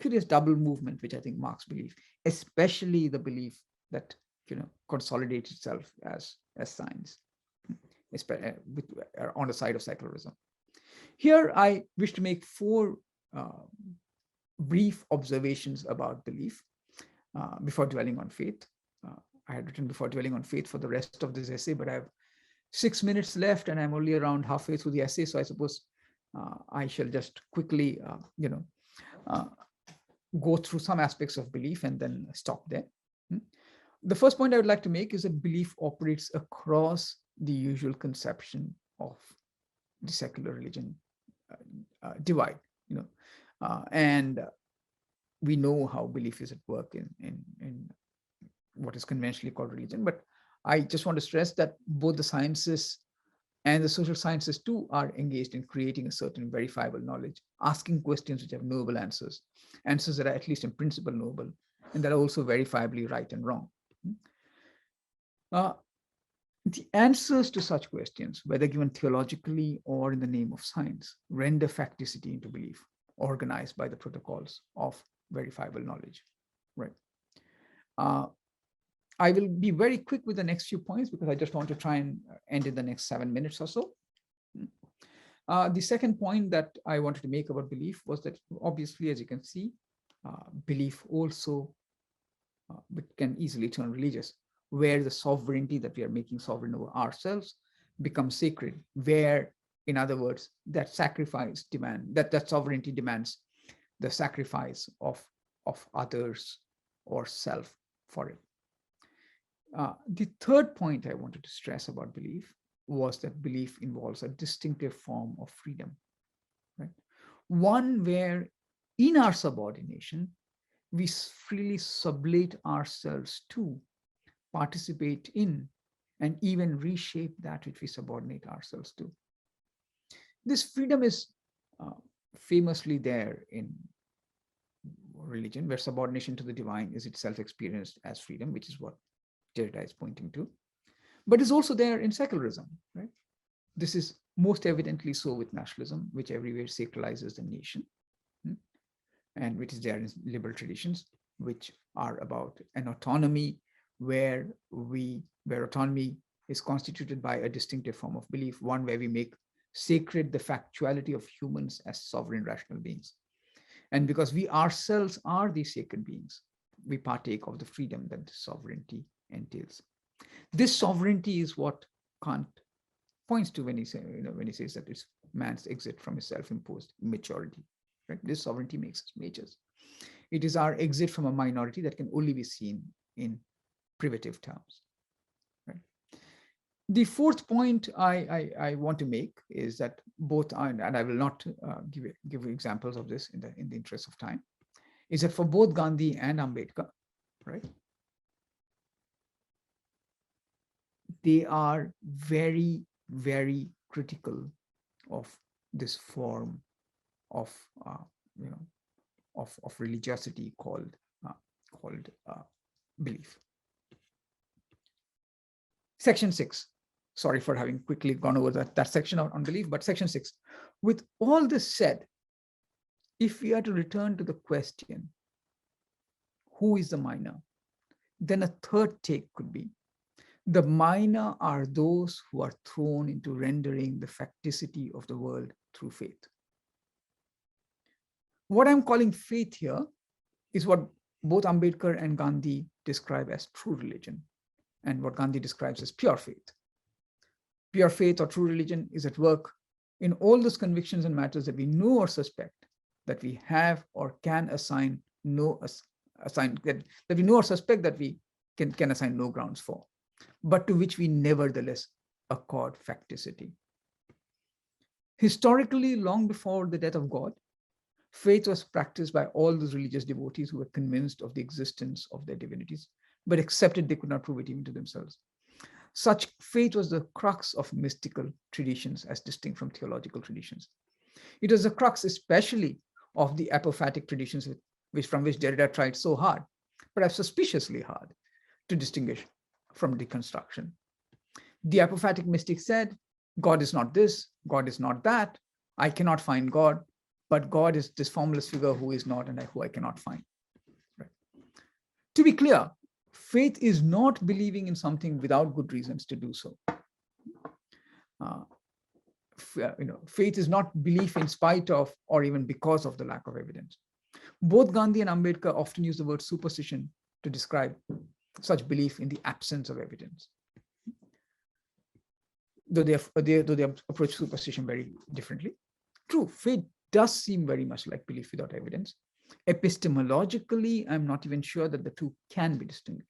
S2: curious double movement which I think Marx believes, especially the belief that consolidates itself as science. on the side of secularism. Here, I wish to make 4 brief observations about belief before dwelling on faith. I had written before dwelling on faith for the rest of this essay, but I have 6 minutes left and I'm only around halfway through the essay. So I suppose I shall just quickly, go through some aspects of belief and then stop there. The first point I would like to make is that belief operates across the usual conception of the secular religion divide, and we know how belief is at work in what is conventionally called religion. But I just want to stress that both the sciences and the social sciences too are engaged in creating a certain verifiable knowledge, asking questions which have knowable answers that are at least in principle knowable, and that are also verifiably right and wrong. The answers to such questions, whether given theologically or in the name of science, render facticity into belief, organized by the protocols of verifiable knowledge. Right. I will be very quick with the next few points because I just want to try and end in the next 7 minutes or so. The second point that I wanted to make about belief was that obviously, as you can see, belief also can easily turn religious, where the sovereignty that we are making sovereign over ourselves becomes sacred, where, in other words, that sovereignty demands the sacrifice of others or self for it. The third point I wanted to stress about belief was that belief involves a distinctive form of freedom, right? One where in our subordination, we freely sublate ourselves to, participate in, and even reshape that which we subordinate ourselves to. This freedom is famously there in religion, where subordination to the divine is itself experienced as freedom, which is what Derrida is pointing to, but is also there in secularism, right? This is most evidently so with nationalism, which everywhere sacralizes the nation, and which is there in liberal traditions, which are about an autonomy where autonomy is constituted by a distinctive form of belief, one where we make sacred the factuality of humans as sovereign rational beings. And because we ourselves are these sacred beings, we partake of the freedom that the sovereignty entails. This sovereignty is what Kant points to when he says that it's man's exit from his self-imposed immaturity. Right? This sovereignty makes us majors. It is our exit from a minority that can only be seen in privative terms. Right? The fourth point I want to make is that both, and I will not give examples of this in the interest of time, is that for both Gandhi and Ambedkar, right, they are very, very critical of this form of religiosity called belief. Section 6. Sorry for having quickly gone over that section on belief, but section 6. With all this said, if we are to return to the question, who is the minor? Then a third take could be, the minor are those who are thrown into rendering the facticity of the world through faith. What I'm calling faith here is what both Ambedkar and Gandhi describe as true religion, and what Gandhi describes as pure faith. Pure faith or true religion is at work in all those convictions and matters that we know or suspect that we have or can that we know or suspect that we can assign no grounds for, but to which we nevertheless accord facticity. Historically, long before the death of God, faith was practiced by all those religious devotees who were convinced of the existence of their divinities, but accepted they could not prove it even to themselves. Such faith was the crux of mystical traditions as distinct from theological traditions. It was the crux especially of the apophatic traditions from which Derrida tried so hard, perhaps suspiciously hard, to distinguish from deconstruction. The apophatic mystic said, God is not this, God is not that, I cannot find God, but God is this formless figure who is not and who I cannot find. Right. To be clear, faith is not believing in something without good reasons to do so. Faith is not belief in spite of or even because of the lack of evidence. Both Gandhi and Ambedkar often use the word superstition to describe such belief in the absence of evidence, though they approach superstition very differently. True, faith does seem very much like belief without evidence. Epistemologically, I'm not even sure that the two can be distinguished.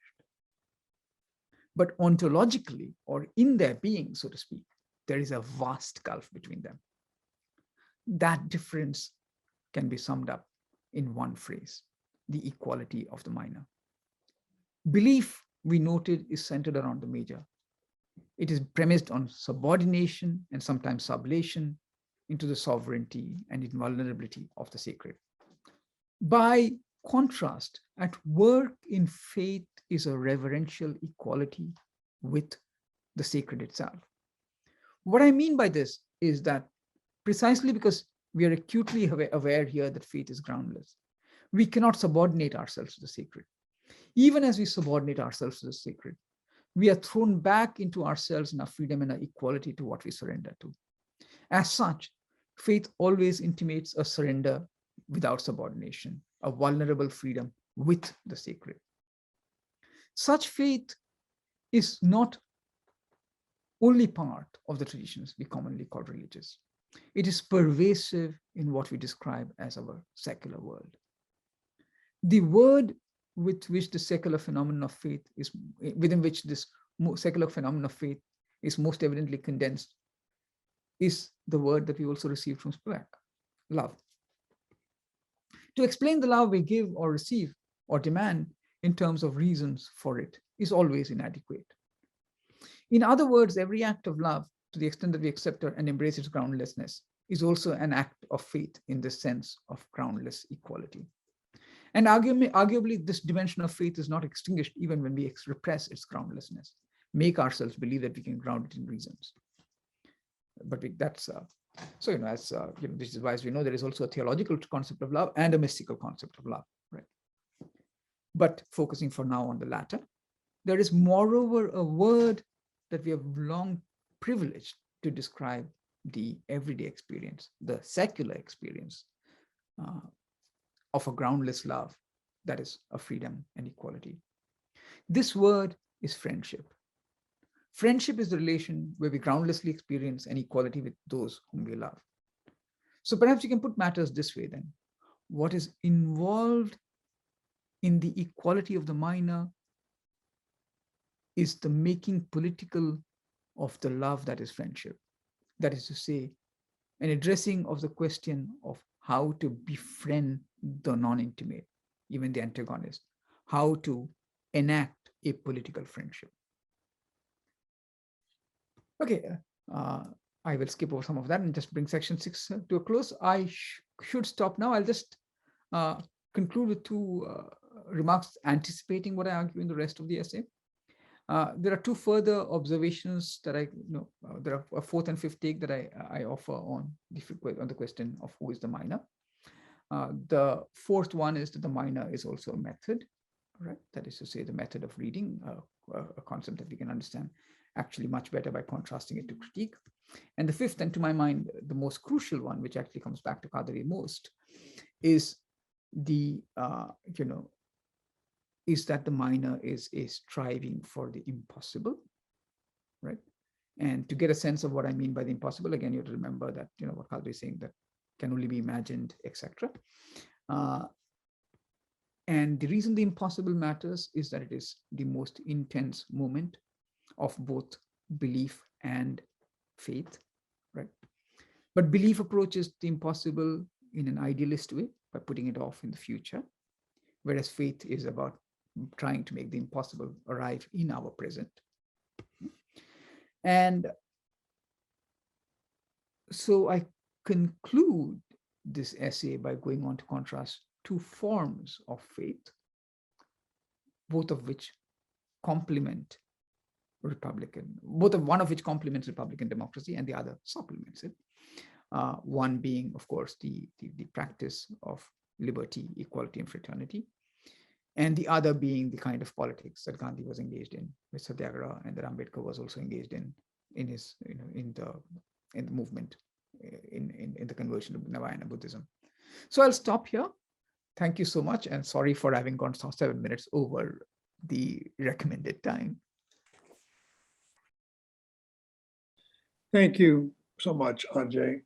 S2: But ontologically, or in their being, so to speak, there is a vast gulf between them. That difference can be summed up in one phrase: the equality of the minor. Belief, we noted, is centered around the major. It is premised on subordination and sometimes sublation into the sovereignty and invulnerability of the sacred. By contrast, at work in faith is a reverential equality with the sacred itself. What I mean by this is that precisely because we are acutely aware here that faith is groundless, we cannot subordinate ourselves to the sacred. Even as we subordinate ourselves to the sacred, we are thrown back into ourselves and our freedom and our equality to what we surrender to. As such, faith always intimates a surrender without subordination, a vulnerable freedom with the sacred. Such faith is not only part of the traditions we commonly call religious. It is pervasive in what we describe as our secular world. The word with which the secular phenomenon of faith is, within which this secular phenomenon of faith is most evidently condensed, is the word that we also received from Spivak: love. To explain the love we give or receive or demand in terms of reasons for it is always inadequate. In other words, every act of love, to the extent that we accept and embrace its groundlessness, is also an act of faith in the sense of groundless equality. And arguably, this dimension of faith is not extinguished even when we repress its groundlessness, make ourselves believe that we can ground it in reasons. But this is why, as we know, there is also a theological concept of love and a mystical concept of love, right? But focusing for now on the latter, there is moreover a word that we have long privileged to describe the everyday experience, the secular experience of a groundless love, that is, of freedom and equality. This word is friendship. Friendship is the relation where we groundlessly experience an equality with those whom we love. So perhaps you can put matters this way then. What is involved in the equality of the minor is the making political of the love that is friendship. That is to say, an addressing of the question of how to befriend the non-intimate, even the antagonist, how to enact a political friendship. Okay, I will skip over some of that and just bring section 6 to a close. I should stop now. I'll just conclude with two remarks anticipating what I argue in the rest of the essay. There are two further observations that there are a fourth and fifth take that I offer on the question of who is the minor. The fourth one is that the minor is also a method, right? That is to say, the method of reading, a concept that we can understand actually much better by contrasting it to critique. And the fifth, and to my mind, the most crucial one, which actually comes back to Qadri most, is the, is that the minor is striving for the impossible, right? And to get a sense of what I mean by the impossible, again, you have to remember that, what Qadri is saying, that can only be imagined, etc. And the reason the impossible matters is that it is the most intense moment of both belief and faith, right? But belief approaches the impossible in an idealist way by putting it off in the future, whereas faith is about trying to make the impossible arrive in our present. And so I conclude this essay by going on to contrast two forms of faith, both of which complement one of which complements Republican democracy and the other supplements it. One being, of course, the practice of liberty, equality, and fraternity, and the other being the kind of politics that Gandhi was engaged in with Satyagraha and that Ambedkar was also engaged in in his, in the movement, in the conversion of Navayana Buddhism. So I'll stop here. Thank you so much, and sorry for having gone 7 minutes over the recommended time.
S3: Thank you so much, Ajay.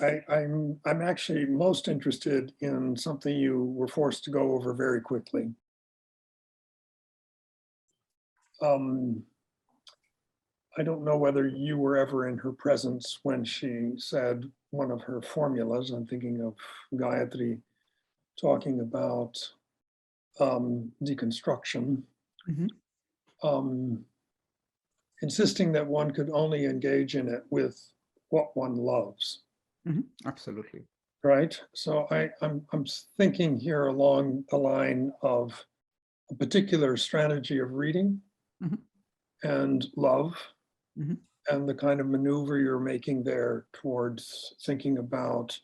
S3: I'm actually most interested in something you were forced to go over very quickly. I don't know whether you were ever in her presence when she said one of her formulas. I'm thinking of Gayatri talking about deconstruction, insisting that one could only engage in it with what one loves.
S2: Absolutely.
S3: Right. So I'm thinking here along the line of a particular strategy of reading and love, and the kind of maneuver you're making there towards thinking about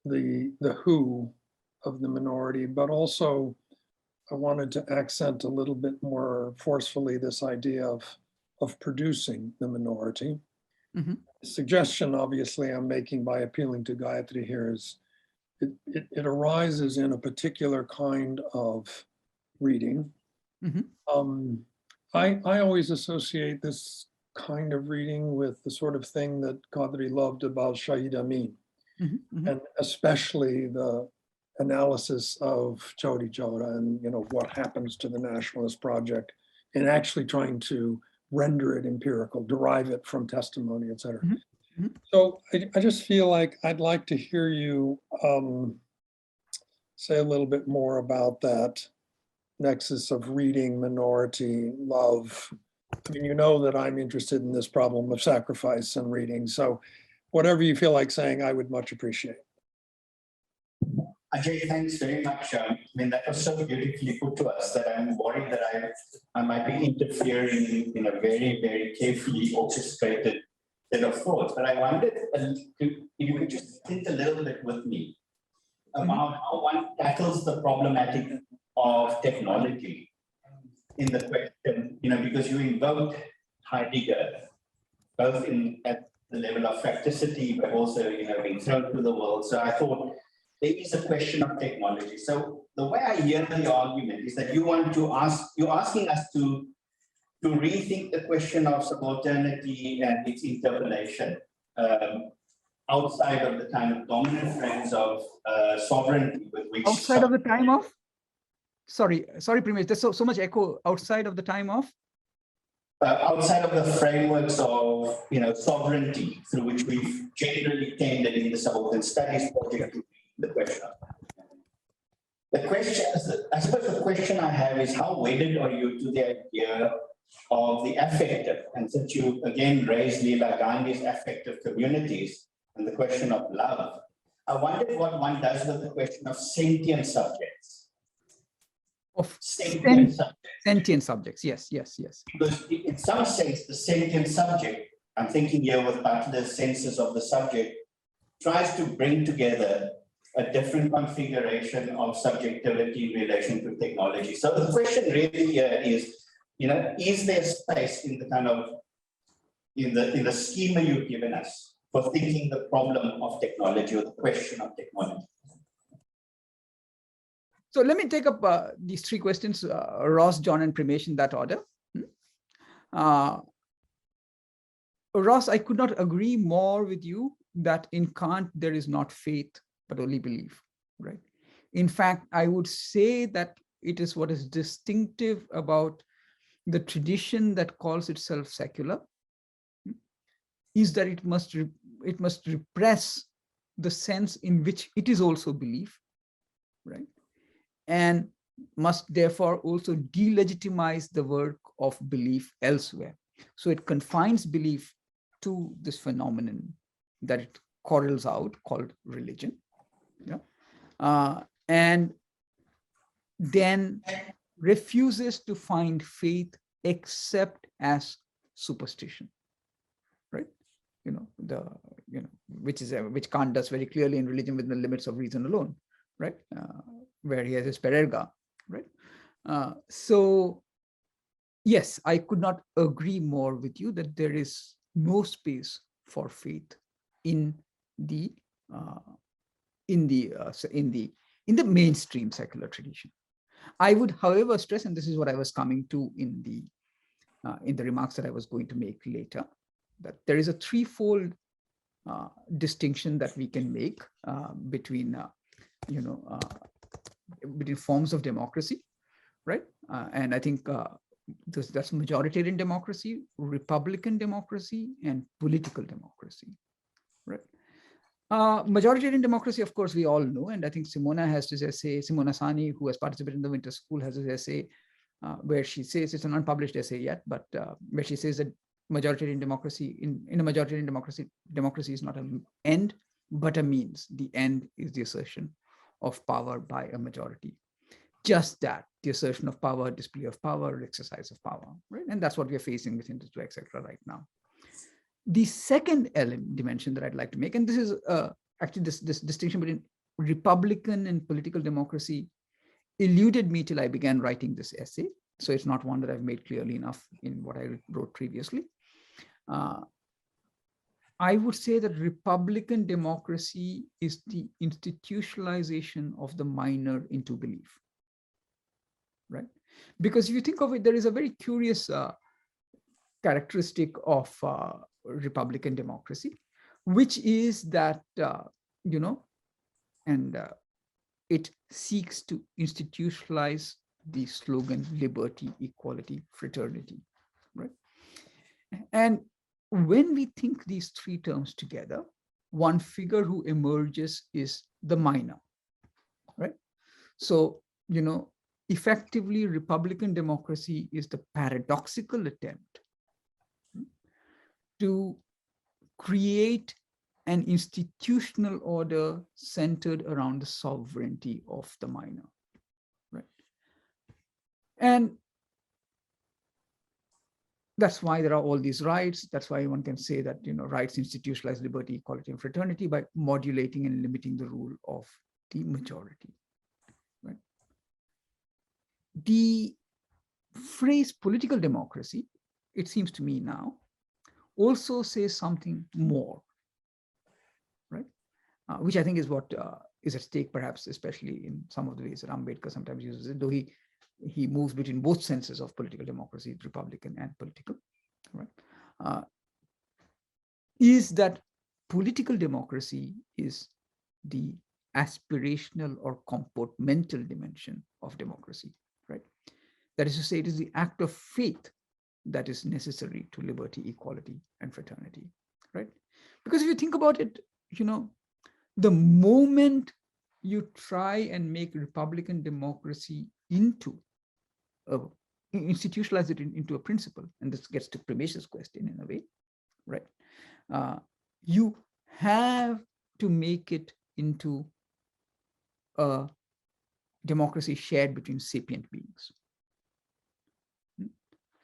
S3: the who of the minority, but also I wanted to accent a little bit more forcefully this idea of producing the minority. The suggestion, obviously, I'm making by appealing to Gayatri here is it arises in a particular kind of reading. I always associate this kind of reading with the sort of thing that Qadri loved about Shahid Amin, and especially the analysis of Chauri Chaura and what happens to the nationalist project, and actually trying to render it empirical, derive it from testimony, et cetera. So I just feel like I'd like to hear you say a little bit more about that nexus of reading, minority, love. I mean, you know that I'm interested in this problem of sacrifice and reading. So whatever you feel like saying, I would much appreciate.
S4: Ajay, thanks very much. I mean, that was so beautifully put to us that I'm worried that I might be interfering in a very, very carefully orchestrated set of thoughts. But I wondered if you could just think a little bit with me about how one tackles the problematic of technology in the question, because you invoked Heidegger, both at the level of facticity, but also, being thrown to the world. So I thought, there is a question of technology. So the way I hear the argument is that you're asking us to rethink the question of subalternity and its interpolation outside of the kind of dominant frames of sovereignty with which—
S2: Outside of the time of? Sorry, Primesh, there's so much echo. Outside of the time of?
S4: Outside of the frameworks of sovereignty through which we've generally tended in the Subaltern Studies project. The question, I suppose the question I have is, how wedded are you to the idea of the affective? And since you again raised Leela Gandhi's affective communities and the question of love, I wondered what one does with the question of sentient subjects.
S2: Of
S4: sentient
S2: subjects, yes.
S4: Because in some sense, the sentient subject, I'm thinking here with Butler's senses of the subject, tries to bring together a different configuration of subjectivity in relation to technology. So the question really here is, is there space in the kind of, in the schema you've given us for thinking the problem of technology or the question of technology?
S2: So let me take up these three questions, Ross, John, and Primesh, in that order. Ross, I could not agree more with you that in Kant, there is not faith, but only belief, right? In fact, I would say that it is what is distinctive about the tradition that calls itself secular, is that it must repress the sense in which it is also belief, right? And must therefore also delegitimize the work of belief elsewhere. So it confines belief to this phenomenon that it corrals out, called religion. And then refuses to find faith except as superstition, right? Which Kant does very clearly in Religion Within the Limits of Reason Alone, right? Where he has his pererga, right? So yes, I could not agree more with you that there is no space for faith in the mainstream secular tradition. I would, however, stress, and this is what I was coming to in the remarks that I was going to make later, that there is a threefold distinction that we can make between forms of democracy, right? And I think that's majoritarian democracy, republican democracy, and political democracy, right? Majoritarian democracy, of course, we all know, and I think Simona has this essay, Simona Sani, who has participated in the Winter School, has this essay where she says, it's an unpublished essay yet, but where she says that majoritarian democracy, in a majoritarian democracy is not an end, but a means. The end is the assertion of power by a majority. Just that, the assertion of power, display of power, exercise of power, right? And that's what we are facing with Hinduism, etc. right now. The second dimension that I'd like to make, and this is actually this distinction between republican and political democracy eluded me till I began writing this essay. So it's not one that I've made clearly enough in what I wrote previously. I would say that republican democracy is the institutionalization of the minor into belief, right? Because if you think of it, there is a very curious characteristic of republican democracy, which is that, it seeks to institutionalize the slogan liberty, equality, fraternity, right? And when we think these three terms together, one figure who emerges is the minor, right? So, effectively, republican democracy is the paradoxical attempt to create an institutional order centered around the sovereignty of the minor, right? And that's why there are all these rights. That's why one can say that, rights institutionalize liberty, equality, and fraternity by modulating and limiting the rule of the majority, right? The phrase political democracy, it seems to me now, also says something more, right? Which I think is what is at stake, perhaps, especially in some of the ways that Ambedkar sometimes uses it, though he moves between both senses of political democracy, republican and political, right? Is that political democracy is the aspirational or comportmental dimension of democracy, right? That is to say, it is the act of faith that is necessary to liberty, equality, and fraternity, right? Because if you think about it, the moment you try and make republican democracy institutionalize it into a principle, and this gets to Pramesh's question in a way, right? You have to make it into a democracy shared between sapient beings.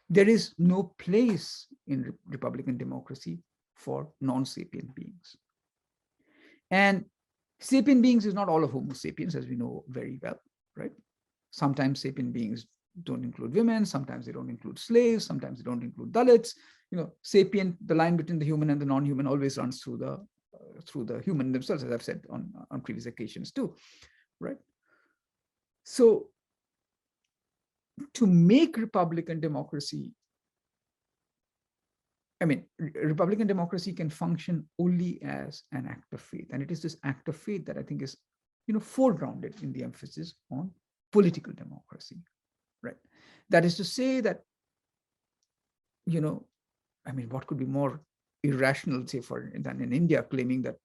S2: There is no place in republican democracy for non-sapient beings. And sapient beings is not all of Homo sapiens, as we know very well, right? Sometimes sapient beings don't include women, sometimes they don't include slaves, sometimes they don't include Dalits. Sapient, the line between the human and the non-human always runs through the human themselves, as I've said on previous occasions too, right? So to make republican democracy, republican democracy can function only as an act of faith. And it is this act of faith that I think is, foregrounded in the emphasis on political democracy, right? That is to say that, what could be more irrational, say, than in India, claiming that,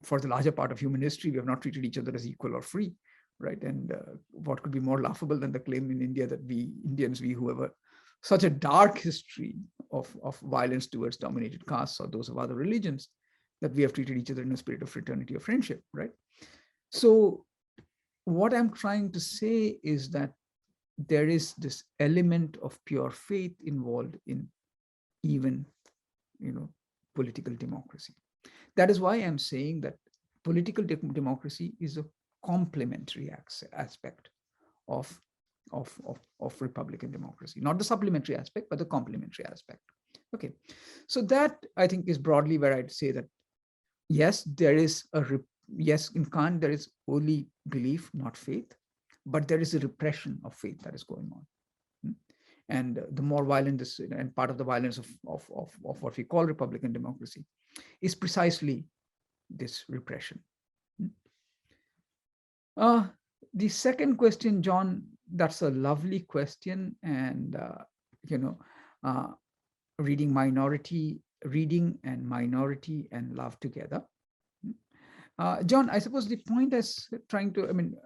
S2: for the larger part of human history, we have not treated each other as equal or free, right? And what could be more laughable than the claim in India that we Indians, who have such a dark history of violence towards dominated castes or those of other religions, that we have treated each other in a spirit of fraternity or friendship, right? So what I'm trying to say is that there is this element of pure faith involved in even, political democracy. That is why I'm saying that political democracy is a complementary aspect of of republican democracy, not the supplementary aspect, but the complementary aspect. Okay, so that I think is broadly where I'd say that yes, there is yes, in Kant there is only belief, not faith, but there is a repression of faith that is going on. And the more violent this, and part of the violence of what we call republican democracy is precisely this repression. The second question, John, that's a lovely question. And, reading and minority and love together. John, I suppose the point is trying to,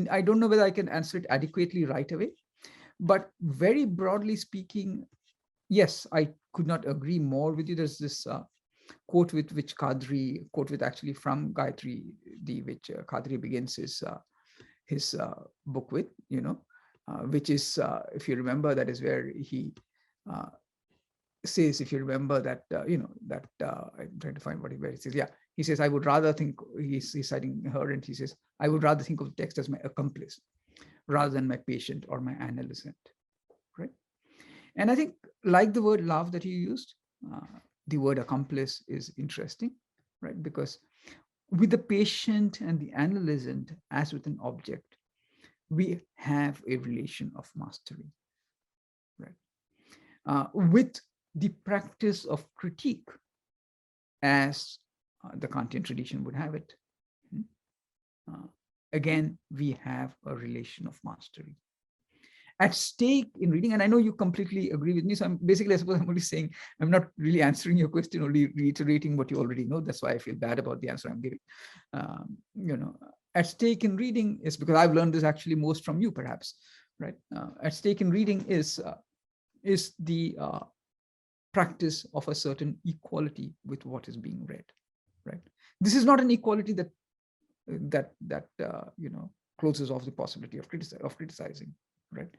S2: I don't know whether I can answer it adequately right away, but very broadly speaking, yes, I could not agree more with you. There's this quote with which actually from Gayatri, which Qadri begins his book with, which is, if you remember, that is where he says, if you remember that, I'm trying to find where he says, yeah, he says, I would rather think, he's citing her, and he says, I would rather think of the text as my accomplice rather than my patient or my analysant, right? And I think, like the word love that you used, the word accomplice is interesting, right? Because with the patient and the analysant as with an object, we have a relation of mastery, right? With the practice of critique, as the Kantian tradition would have it, again, we have a relation of mastery. At stake in reading, and I know you completely agree with me, so I suppose I'm only saying, I'm not really answering your question, only reiterating what you already know. That's why I feel bad about the answer I'm giving. At stake in reading is, because I've learned this actually most from you, perhaps, right? At stake in reading is the practice of a certain equality with what is being read, right? This is not an equality that closes off the possibility of criticizing, right?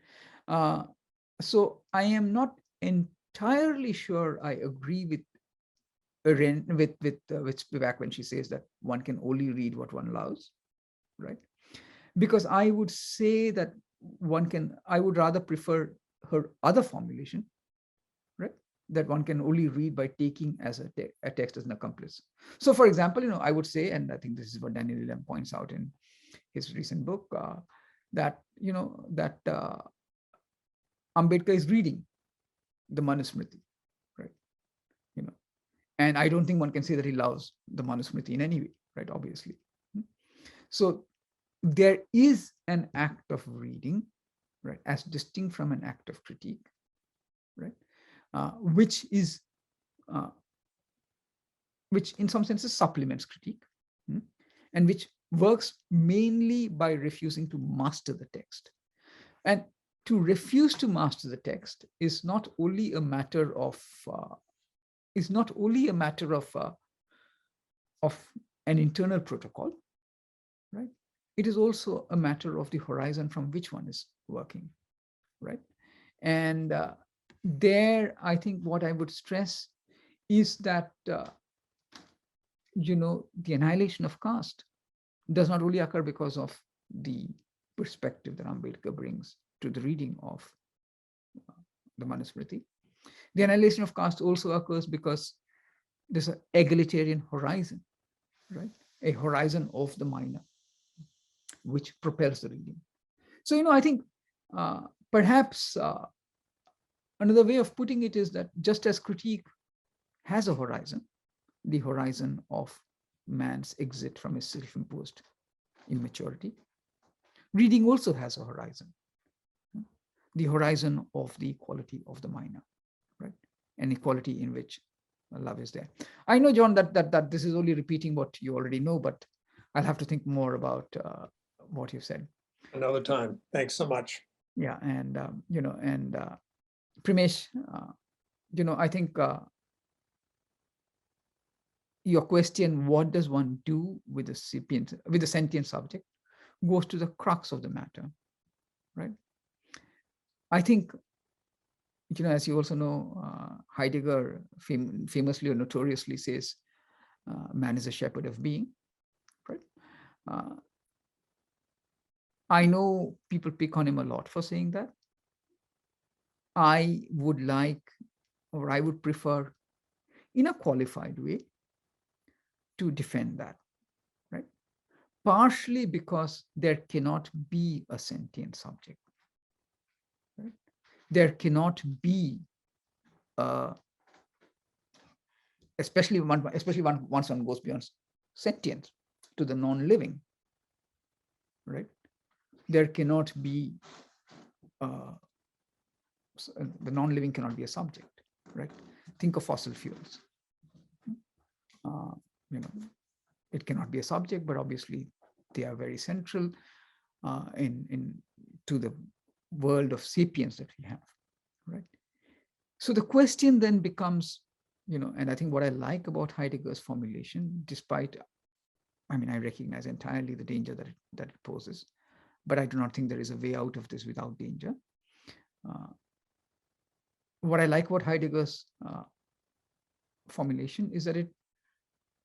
S2: So I am not entirely sure I agree with Spivak when she says that one can only read what one loves, right? Because I would say that I would rather prefer her other formulation, right? That one can only read by taking as a text as an accomplice. So, for example, I would say, and I think this is what Daniel Willem points out in his recent book, that Ambedkar is reading the Manusmriti, right? And I don't think one can say that he loves the Manusmriti in any way, right? Obviously. So there is an act of reading, right, as distinct from an act of critique, right? Which in some senses supplements critique, and which works mainly by refusing to master the text. And to refuse to master the text is not only a matter of an internal protocol, right? It is also a matter of the horizon from which one is working, right? And there, I think what I would stress is that the annihilation of caste does not only occur because of the perspective that Ambedkar brings to the reading of the Manusmriti. The annihilation of caste also occurs because there's an egalitarian horizon, right? A horizon of the minor, which propels the reading. So, I think perhaps another way of putting it is that just as critique has a horizon, the horizon of man's exit from his self-imposed immaturity, reading also has a horizon, the horizon of the equality of the minor, right? An equality in which love is there. I know, John, that this is only repeating what you already know, but I'll have to think more about what you've said.
S3: Another time. Thanks so much.
S2: Yeah, and Primesh, I think your question, what does one do with the sentient subject, goes to the crux of the matter, right? I think, as you also know, Heidegger famously or notoriously says, man is a shepherd of being, right? I know people pick on him a lot for saying that. I would like, or I would prefer, in a qualified way, to defend that, right? Partially because there cannot be a sentient subject, right? There cannot be, especially once one goes beyond sentience to the non-living, right? There cannot be, the non-living cannot be a subject, right? Think of fossil fuels. It cannot be a subject, but obviously they are very central to the world of sapiens that we have, right? So the question then becomes, and I think what I like about Heidegger's formulation, despite, I recognize entirely the danger that it poses, but I do not think there is a way out of this without danger. What I like about Heidegger's formulation is that it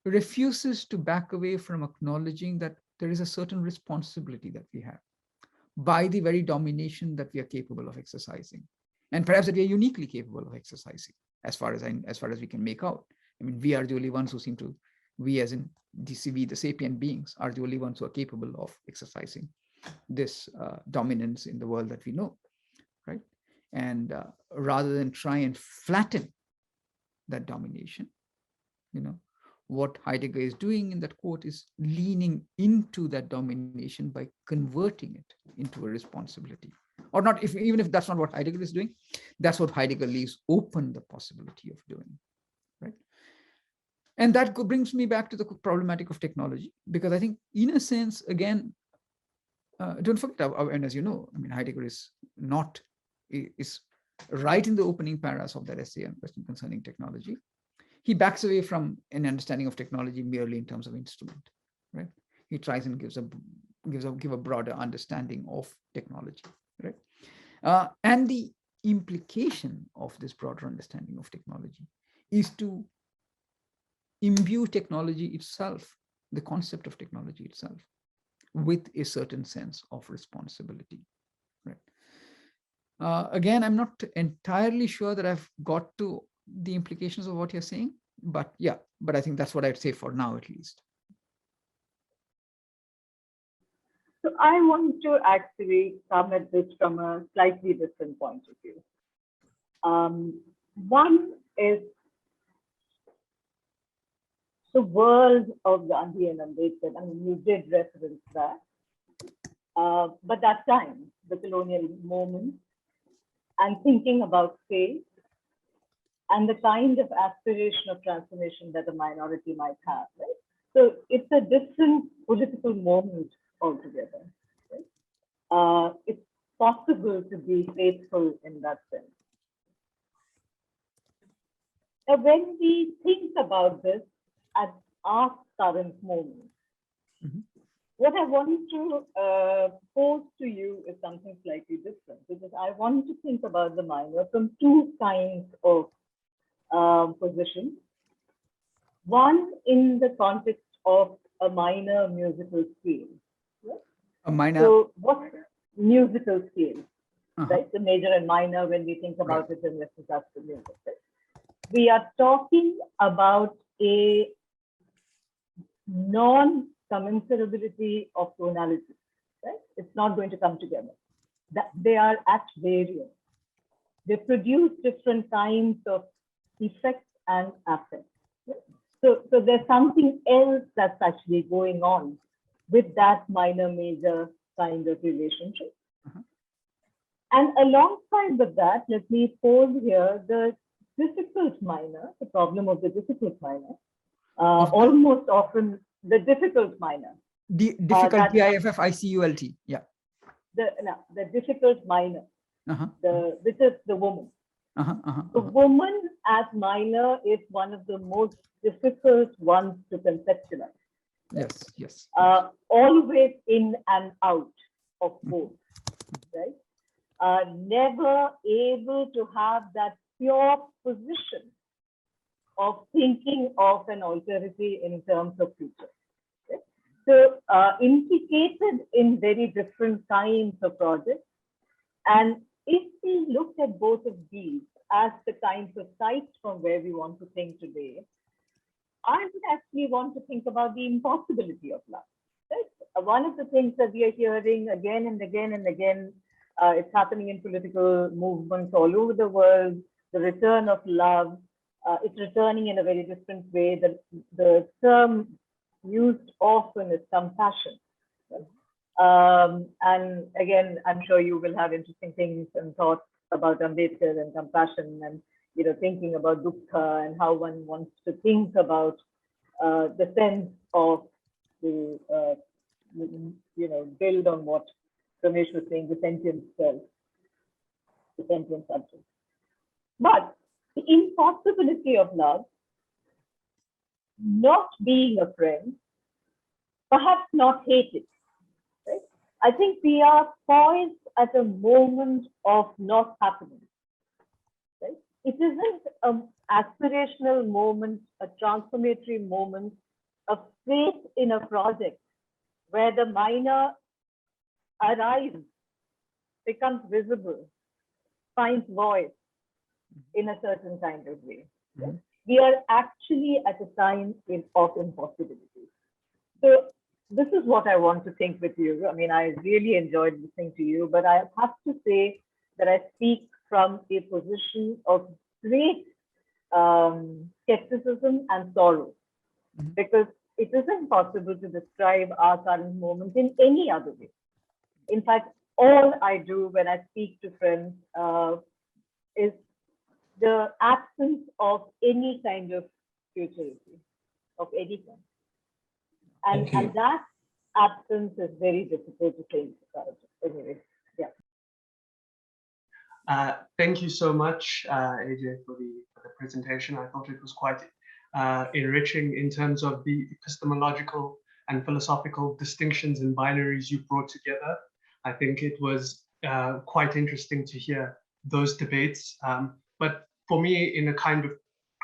S2: refuses to back away from acknowledging that there is a certain responsibility that we have by the very domination that we are capable of exercising, and perhaps that we are uniquely capable of exercising, as far as we can make out. We are the only ones who seem to, we as in the sapient beings, are the only ones who are capable of exercising this dominance in the world that we know, right? And rather than try and flatten that domination, what Heidegger is doing in that quote is leaning into that domination by converting it into a responsibility. Or not, even if that's not what Heidegger is doing, that's what Heidegger leaves open the possibility of doing, right? And that brings me back to the problematic of technology, because I think, in a sense, again, don't forget, and as you know, Heidegger is right in the opening paras of that essay on question concerning technology. He backs away from an understanding of technology merely in terms of instrument, right? He tries and give a broader understanding of technology, right? And the implication of this broader understanding of technology is to imbue technology itself, the concept of technology itself, with a certain sense of responsibility, right? Again, I'm not entirely sure that I've got to the implications of what you're saying, but I think that's what I'd say for now, at least.
S5: So I want to actually come at this from a slightly different point of view. One is the world of Gandhi and Ambedkar. You did reference that, but that time, the colonial moment, and thinking about space, and the kind of aspiration of transformation that a minority might have, right? So it's a different political moment altogether, right? It's possible to be faithful in that sense. Now, when we think about this at our current moment, what I want to pose to you is something slightly different, because I want to think about the minor from two kinds of positions. One, in the context of a minor musical scale. Right?
S2: A minor.
S5: So what musical scale, right? The major and minor, when we think about it in Western classical music. Right? We are talking about a non-commensurability of tonality. Right? It's not going to come together. That they are at variance. They produce different kinds of effects and affects. Right? So there's something else that's actually going on with that minor-major kind of relationship. And alongside with that, let me pose here the difficult minor, the problem of the difficult minor, almost often the difficult minor.
S2: Difficult, DIFFICULT, yeah.
S5: The difficult minor, which is the woman. The woman as minor is one of the most difficult ones to conceptualize.
S2: Yes.
S5: Always in and out of both, right? Never able to have that pure position of thinking of an alterity in terms of future. Right? So implicated in very different kinds of projects. And if we look at both of these as the kinds of sites from where we want to think today, I would actually want to think about the impossibility of love. Right? One of the things that we are hearing again and again and again, it's happening in political movements all over the world, the return of love. It's returning in a very different way. The term used often is compassion. And again, I'm sure you will have interesting things and thoughts about Ambedkar and compassion, and thinking about dukkha and how one wants to think about the sense of the build on what Ramesh was saying, the sentient self, the sentient subject. But the impossibility of love, not being a friend, perhaps not hated. Right? I think we are poised at a moment of not happening. Right? It isn't an aspirational moment, a transformatory moment of faith in a project where the minor arrives, becomes visible, finds voice in a certain kind of way. Mm-hmm. We are actually at a time of impossibility. So this is what I want to think with you. I mean, I really enjoyed listening to you, but I have to say that I speak from a position of great skepticism and sorrow, because it isn't possible to describe our current moment in any other way. In fact, all I do when I speak to friends is the absence of any kind of futurity, of any kind. And that absence is very difficult to think about. Anyway, yeah.
S6: Thank you so much, Ajay, for the presentation. I thought it was quite enriching in terms of the epistemological and philosophical distinctions and binaries you brought together. I think it was quite interesting to hear those debates. But for me, in a kind of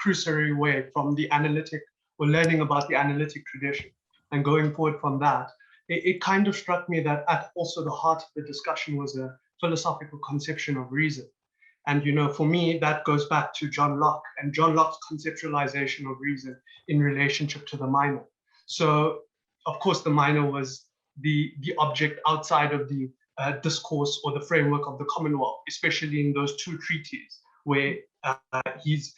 S6: cursory way, from the analytic, or learning about the analytic tradition and going forward from that, it kind of struck me that at also the heart of the discussion was a philosophical conception of reason. And for me, that goes back to John Locke and John Locke's conceptualization of reason in relationship to the minor. So, of course, the minor was the object outside of the discourse or the framework of the Commonwealth, especially in those two treaties where he's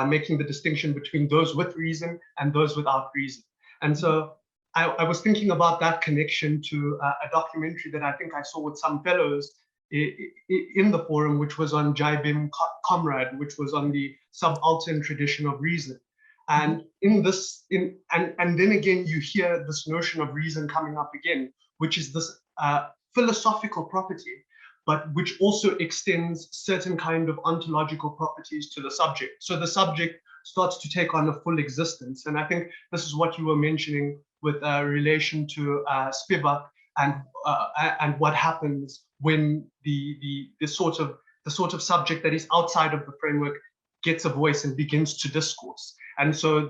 S6: making the distinction between those with reason and those without reason. And so I was thinking about that connection to a documentary that I think I saw with some fellows in the forum, which was on Jai Bhim Comrade, which was on the subaltern tradition of reason. And in this, and then again, you hear this notion of reason coming up again, which is this philosophical property, but which also extends certain kind of ontological properties to the subject. So the subject starts to take on a full existence. And I think this is what you were mentioning with relation to Spivak and what happens when the sort of subject that is outside of the framework gets a voice and begins to discourse. And so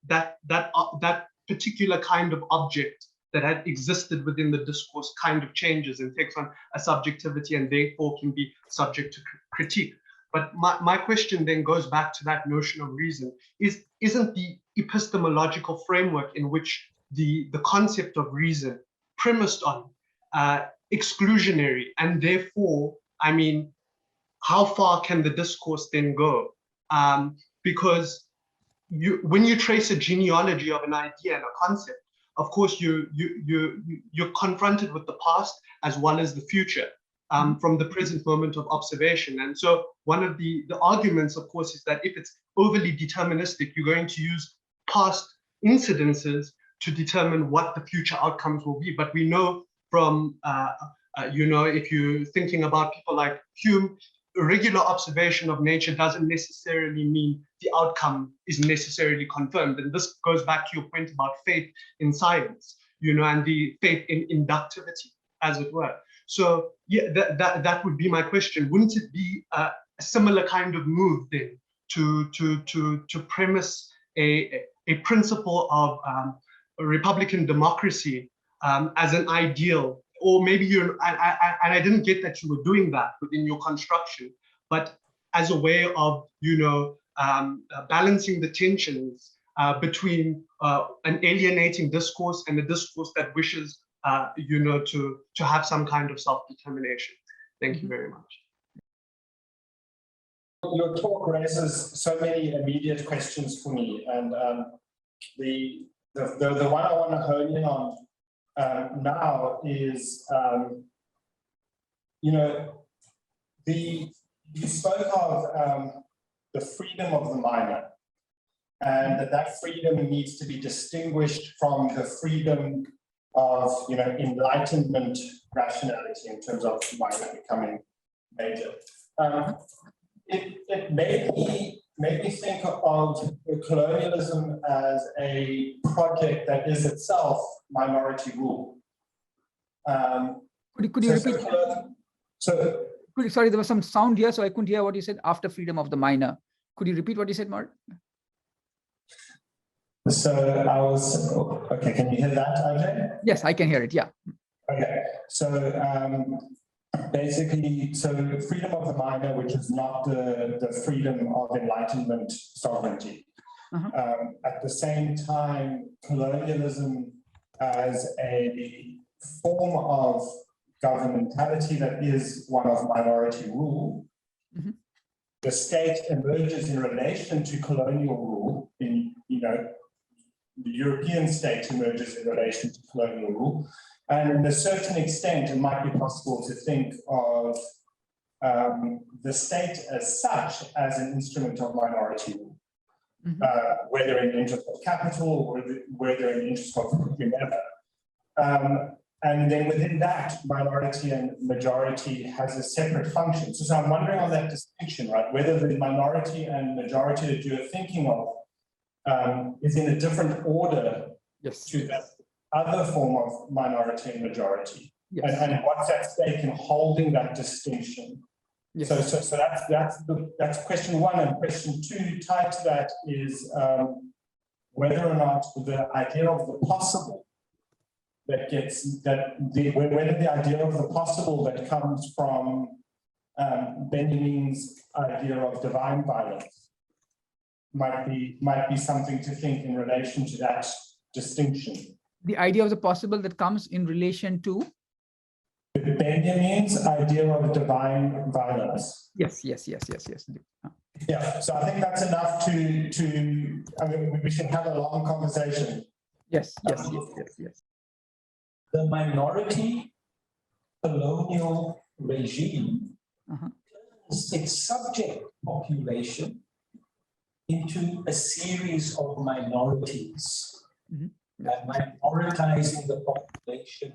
S6: that particular kind of object that had existed within the discourse kind of changes and takes on a subjectivity and therefore can be subject to critique. But my question then goes back to that notion of reason. Isn't the epistemological framework in which the concept of reason premised on exclusionary? And therefore, I mean, how far can the discourse then go? Because when you trace a genealogy of an idea and a concept, of course, you're confronted with the past as well as the future from the present moment of observation. And so one of the arguments, of course, is that if it's overly deterministic, you're going to use past incidences to determine what the future outcomes will be. But we know from, if you're thinking about people like Hume, regular observation of nature doesn't necessarily mean the outcome is necessarily confirmed. And this goes back to your point about faith in science, and the faith in inductivity, as it were. So yeah, that would be my question. Wouldn't it be a similar kind of move then to premise a principle of Republican democracy as an ideal, or maybe and I didn't get that you were doing that within your construction, but as a way of, balancing the tensions between an alienating discourse and a discourse that wishes, to have some kind of self-determination. Thank you very much.
S4: Your talk raises so many immediate questions for me, and the one I want to hone in on now is, you spoke of the freedom of the minor, and that freedom needs to be distinguished from the freedom of, enlightenment rationality in terms of minor becoming major. It made me think of colonialism as a project that is itself minority rule.
S2: Could you repeat? Sorry, there was some sound here, so I couldn't hear what you said after freedom of the minor. Could you repeat what you said, Mark?
S4: So I was, okay, can you hear that, Ajay?
S2: Yes, I can hear it, yeah.
S4: Okay, so basically, so freedom of the minor, which is not the freedom of enlightenment sovereignty. At the same time, colonialism as a form of governmentality that is one of minority rule. The state emerges in relation to colonial rule. The European state emerges in relation to colonial rule. And to a certain extent, it might be possible to think of the state as such as an instrument of minority rule, whether in the interest of capital or whether in the interest of whomever. And then within that, minority and majority has a separate function. So I'm wondering on that distinction, right? Whether the minority and majority that you're thinking of is in a different order to that other form of minority and majority. And what's at stake in holding that distinction? So that's question one. And question two tied to that is whether or not the idea of the possible whether the idea of the possible that comes from Benjamin's idea of divine violence might be something to think in relation to that distinction.
S2: The idea of the possible that comes in relation to
S4: Benjamin's idea of divine violence.
S2: Yes.
S4: Yeah, so I think that's enough to I mean, we should have a long conversation.
S2: Yes.
S1: The minority colonial regime turns its subject population into a series of minorities, and minoritizing the population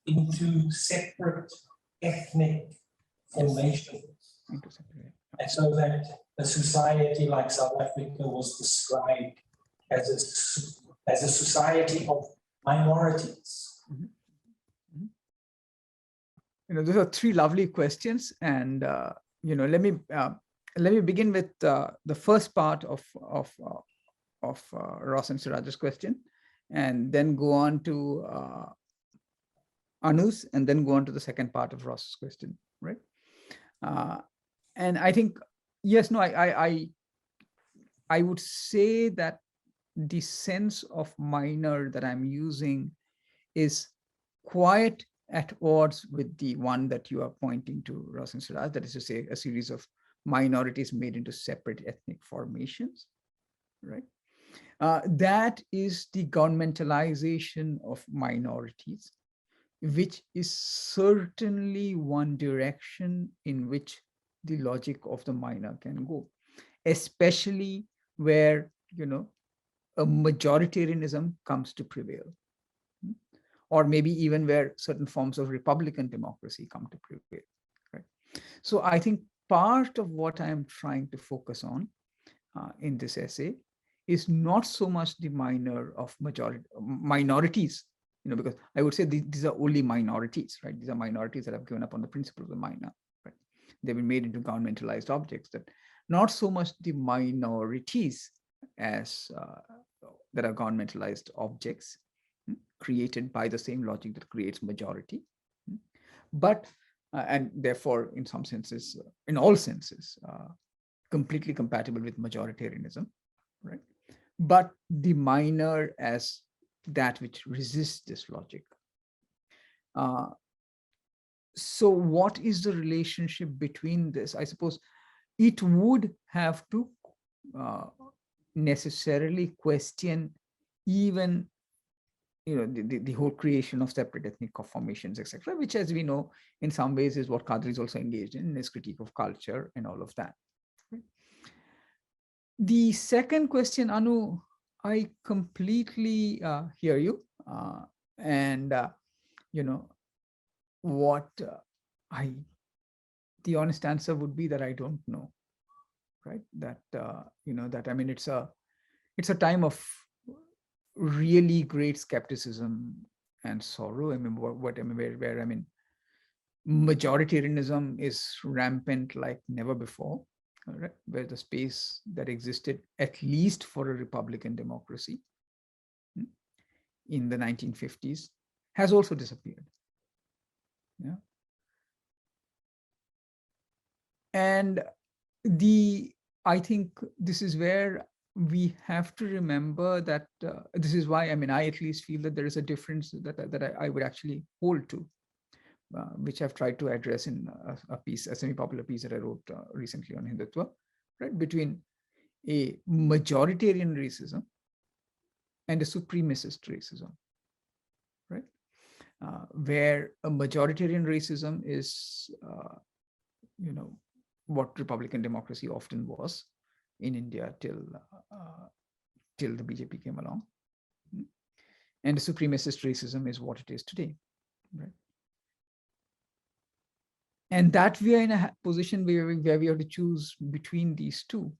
S1: into separate ethnic formations. And so that a society like South Africa was described as a society of minorities.
S2: Those are three lovely questions, and let me begin with the first part of Ross and Suraj's question, and then go on to Anu's, and then go on to the second part of Ross's question, right? And I think I would say that the sense of minor that I'm using is quite at odds with the one that you are pointing to, Ross and Suraj, that is to say, a series of minorities made into separate ethnic formations, right? That is the governmentalization of minorities, which is certainly one direction in which the logic of the minor can go, especially where, a majoritarianism comes to prevail, or maybe even where certain forms of republican democracy come to prevail, right? So I think part of what I am trying to focus on in this essay is not so much the minor of minorities, because I would say these are only minorities, right? These are minorities that have given up on the principle of the minor, right? They've been made into governmentalized objects, that not so much the minorities as that are governmentalized objects, created by the same logic that creates majority, but and therefore in some senses, in all senses, completely compatible with majoritarianism, right? But the minor as that which resists this logic. So what is the relationship between this? I suppose it would have to necessarily question even the whole creation of separate ethnic formations, etc., which, as we know, in some ways is what Qadri is also engaged in his critique of culture and all of that. The second question, Anu, I completely hear you, and what the honest answer would be that I don't know, right? That that I mean, it's a time of really great skepticism and sorrow. I mean, where I mean, majoritarianism is rampant like never before, right? Where the space that existed, at least for a Republican democracy in the 1950s, has also disappeared. Yeah. And I think this is where we have to remember that this is why, I mean, I at least feel that there is a difference that I would actually hold to, which I've tried to address in a piece, a semi-popular piece that I wrote recently on Hindutva, right? Between a majoritarian racism and a supremacist racism, right? Where a majoritarian racism is, what Republican democracy often was in India till the BJP came along, and supremacist racism is what it is today, right? And that we are in a position where we have to choose between these two.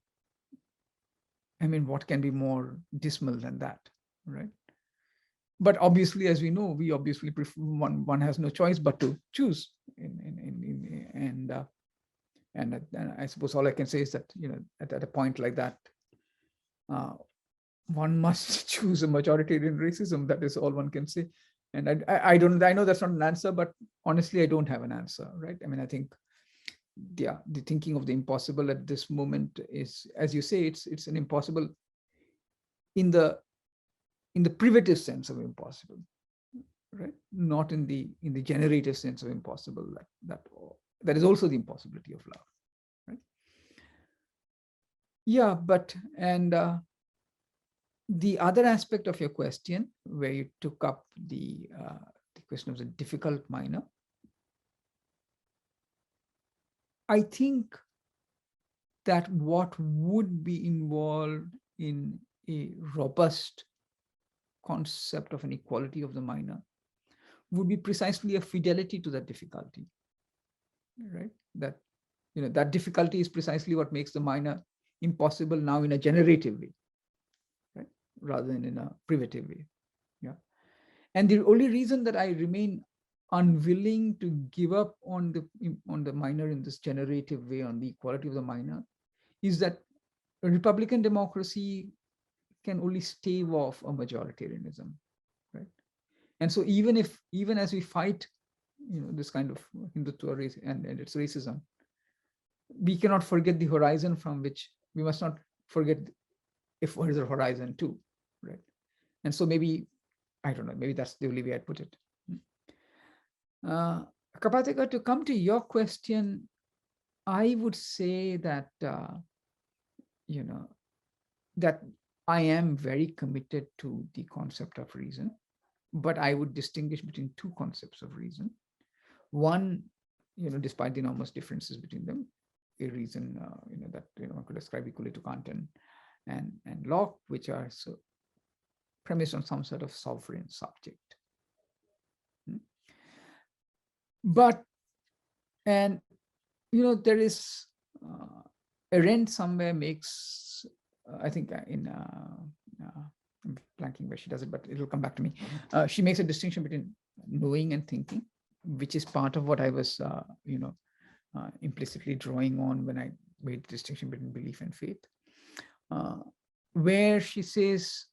S2: I mean, what can be more dismal than that, right? But obviously, as we know, we obviously prefer, one has no choice but to choose. And I suppose all I can say is that, at a point like that, one must choose a majoritarian racism. That is all one can say. And I know that's not an answer, but honestly, I don't have an answer, right? I mean, I think, the thinking of the impossible at this moment is, as you say, it's an impossible in the privative sense of impossible, right? Not in the generative sense of impossible. That is also the impossibility of love, right? Yeah, but the other aspect of your question, where you took up the question of the difficult minor, I think that what would be involved in a robust concept of an equality of the minor would be precisely a fidelity to that difficulty, right? That that difficulty is precisely what makes the minor impossible now in a generative way, right, rather than in a privative way. Yeah. And the only reason that I remain unwilling to give up on the minor in this generative way, on the equality of the minor, is that a Republican democracy can only stave off a majoritarianism, right? And so even as we fight, this kind of Hindutva race and its racism, we cannot forget the horizon from which we must not forget if what is the horizon too, right? And so maybe, I don't know, maybe that's the only way I'd put it. Kapatika, to come to your question, I would say that, that I am very committed to the concept of reason, but I would distinguish between two concepts of reason. One, despite the enormous differences between them, a reason, that one could ascribe equally to Kant and Locke, which are so premised on some sort of sovereign subject. But, and there is Arendt somewhere makes, I think in I'm blanking where she does it, but it'll come back to me. She makes a distinction between knowing and thinking, which is part of what I was, implicitly drawing on when I made the distinction between belief and faith, where she says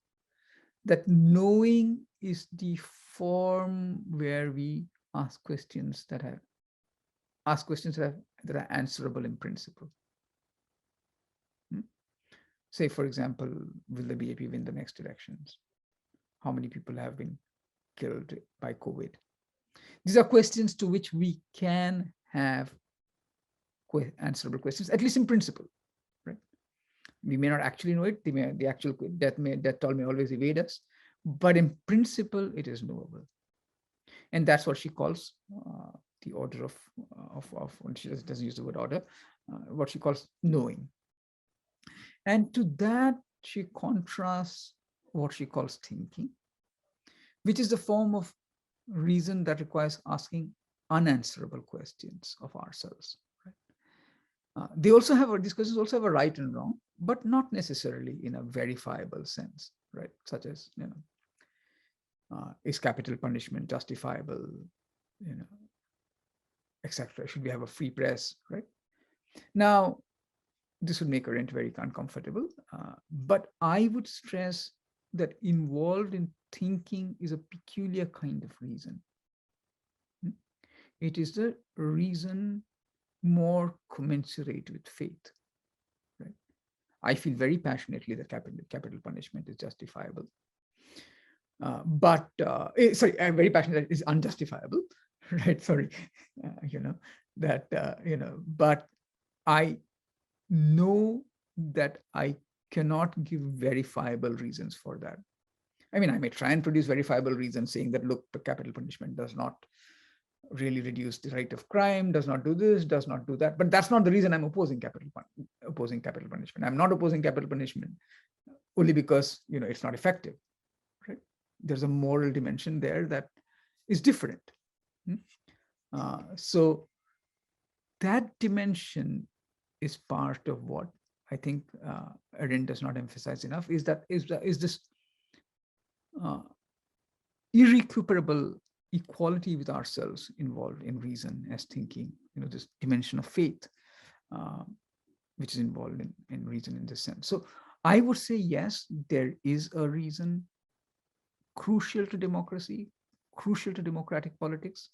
S2: that knowing is the form where we ask questions that are answerable in principle. Say, for example, will the BJP win the next elections? How many people have been killed by COVID? These are questions to which we can have answerable questions, at least in principle, right? We may not actually know it. The actual death toll may always evade us, but in principle, it is knowable. And that's what she calls the order of she doesn't use the word order, what she calls knowing. And to that, she contrasts what she calls thinking, which is the form of reason that requires asking unanswerable questions of ourselves. Right? These questions also have a right and wrong, but not necessarily in a verifiable sense, right? Such as, is capital punishment justifiable, etc. Should we have a free press, right? Now, this would make Arendt very uncomfortable, but I would stress that involved in thinking is a peculiar kind of reason. It is the reason more commensurate with faith. Right? I feel very passionately that capital punishment is justifiable. I'm very passionate that it is unjustifiable, right? Sorry, but I know that I cannot give verifiable reasons for that. I mean, I may try and produce verifiable reasons saying that, look, the capital punishment does not really reduce the rate of crime, does not do this, does not do that. But that's not the reason I'm opposing capital punishment. I'm not opposing capital punishment only because, it's not effective, right? There's a moral dimension there that is different. So that dimension is part of what I think Arendt does not emphasize enough, is this irrecuperable equality with ourselves involved in reason as thinking, this dimension of faith, which is involved in reason in this sense. So I would say, yes, there is a reason crucial to democracy, crucial to democratic politics,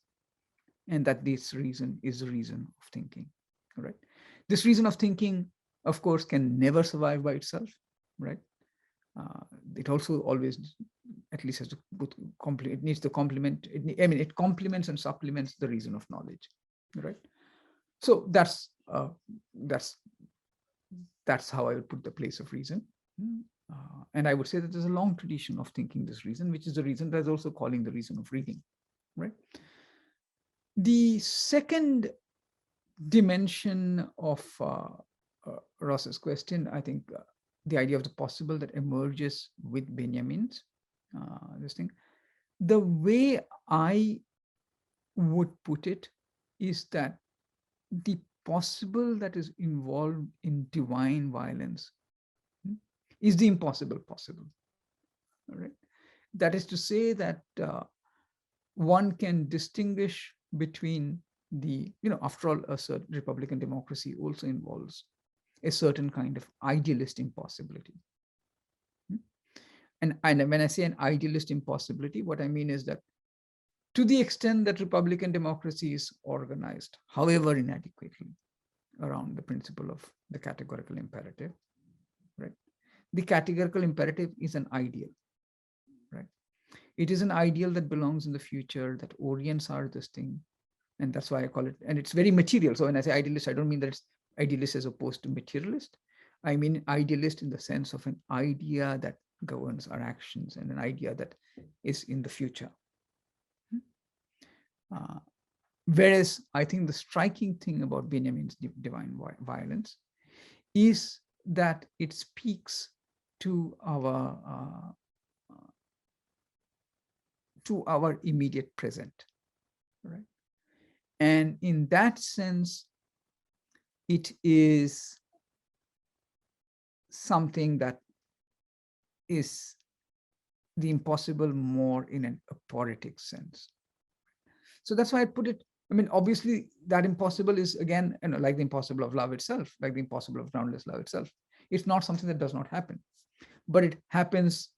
S2: and that this reason is the reason of thinking, right? This reason of thinking, of course, can never survive by itself, right? It also always, at least has to it needs to complement. It complements and supplements the reason of knowledge, right? So that's how I would put the place of reason. And I would say that there's a long tradition of thinking this reason, which is the reason that's also calling the reason of reading, right? The second dimension of Ross's question, I think the idea of the possible that emerges with Benjamin's this thing. The way I would put it is that the possible that is involved in divine violence is the impossible possible. All right? That is to say that one can distinguish between the, after all, a certain Republican democracy also involves a certain kind of idealist impossibility. And when I say an idealist impossibility, what I mean is that to the extent that Republican democracy is organized, however inadequately, around the principle of the categorical imperative, right? The categorical imperative is an ideal, right? It is an ideal that belongs in the future, that orients our this thing. And that's why I call it, and it's very material. So when I say idealist, I don't mean that it's idealist as opposed to materialist. I mean idealist in the sense of an idea that governs our actions and an idea that is in the future. Whereas I think the striking thing about Benjamin's divine violence is that it speaks to our immediate present, right? And in that sense, it is something that is the impossible more in an aporetic sense. So that's why I put it, obviously that impossible is, again, like the impossible of love itself, like the impossible of groundless love itself. It's not something that does not happen, but it happens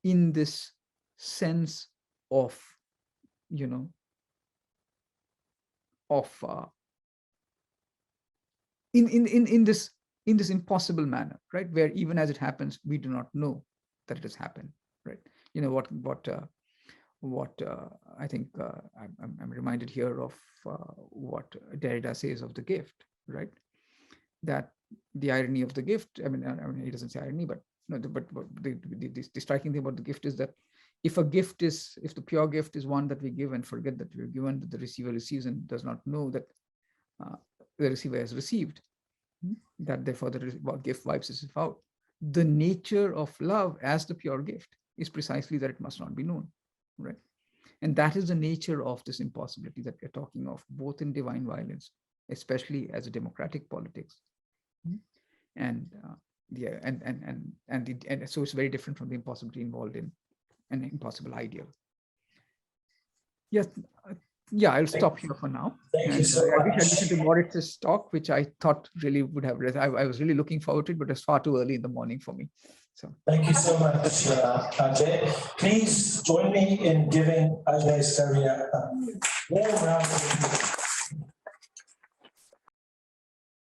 S2: in this sense of, you know, of in this impossible manner, right? Where even as it happens, we do not know that it has happened, right? You know what I think I'm reminded here of what Derrida says of the gift, right? That the irony of the gift, I mean, he doesn't say irony, but no, but the striking thing about the gift is that if the pure gift is one that we give and forget that we're given, that the receiver receives and does not know that the receiver has received, that therefore the gift wipes itself out. The nature of love as the pure gift is precisely that it must not be known, right? And that is the nature of this impossibility that we're talking of, both in divine violence, especially as a democratic politics, and so it's very different from the impossibility involved in an impossible ideal. Yes, yeah, I'll stop here for now.
S1: Thank you so
S2: I wish
S1: much.
S2: I listened to Moritz's talk, which I thought really would have read. I was really looking forward to it, but it's far too early in the morning for me. So
S1: Thank you so much, Ajay. Please join me in giving Ajay Skaria a warm round of applause.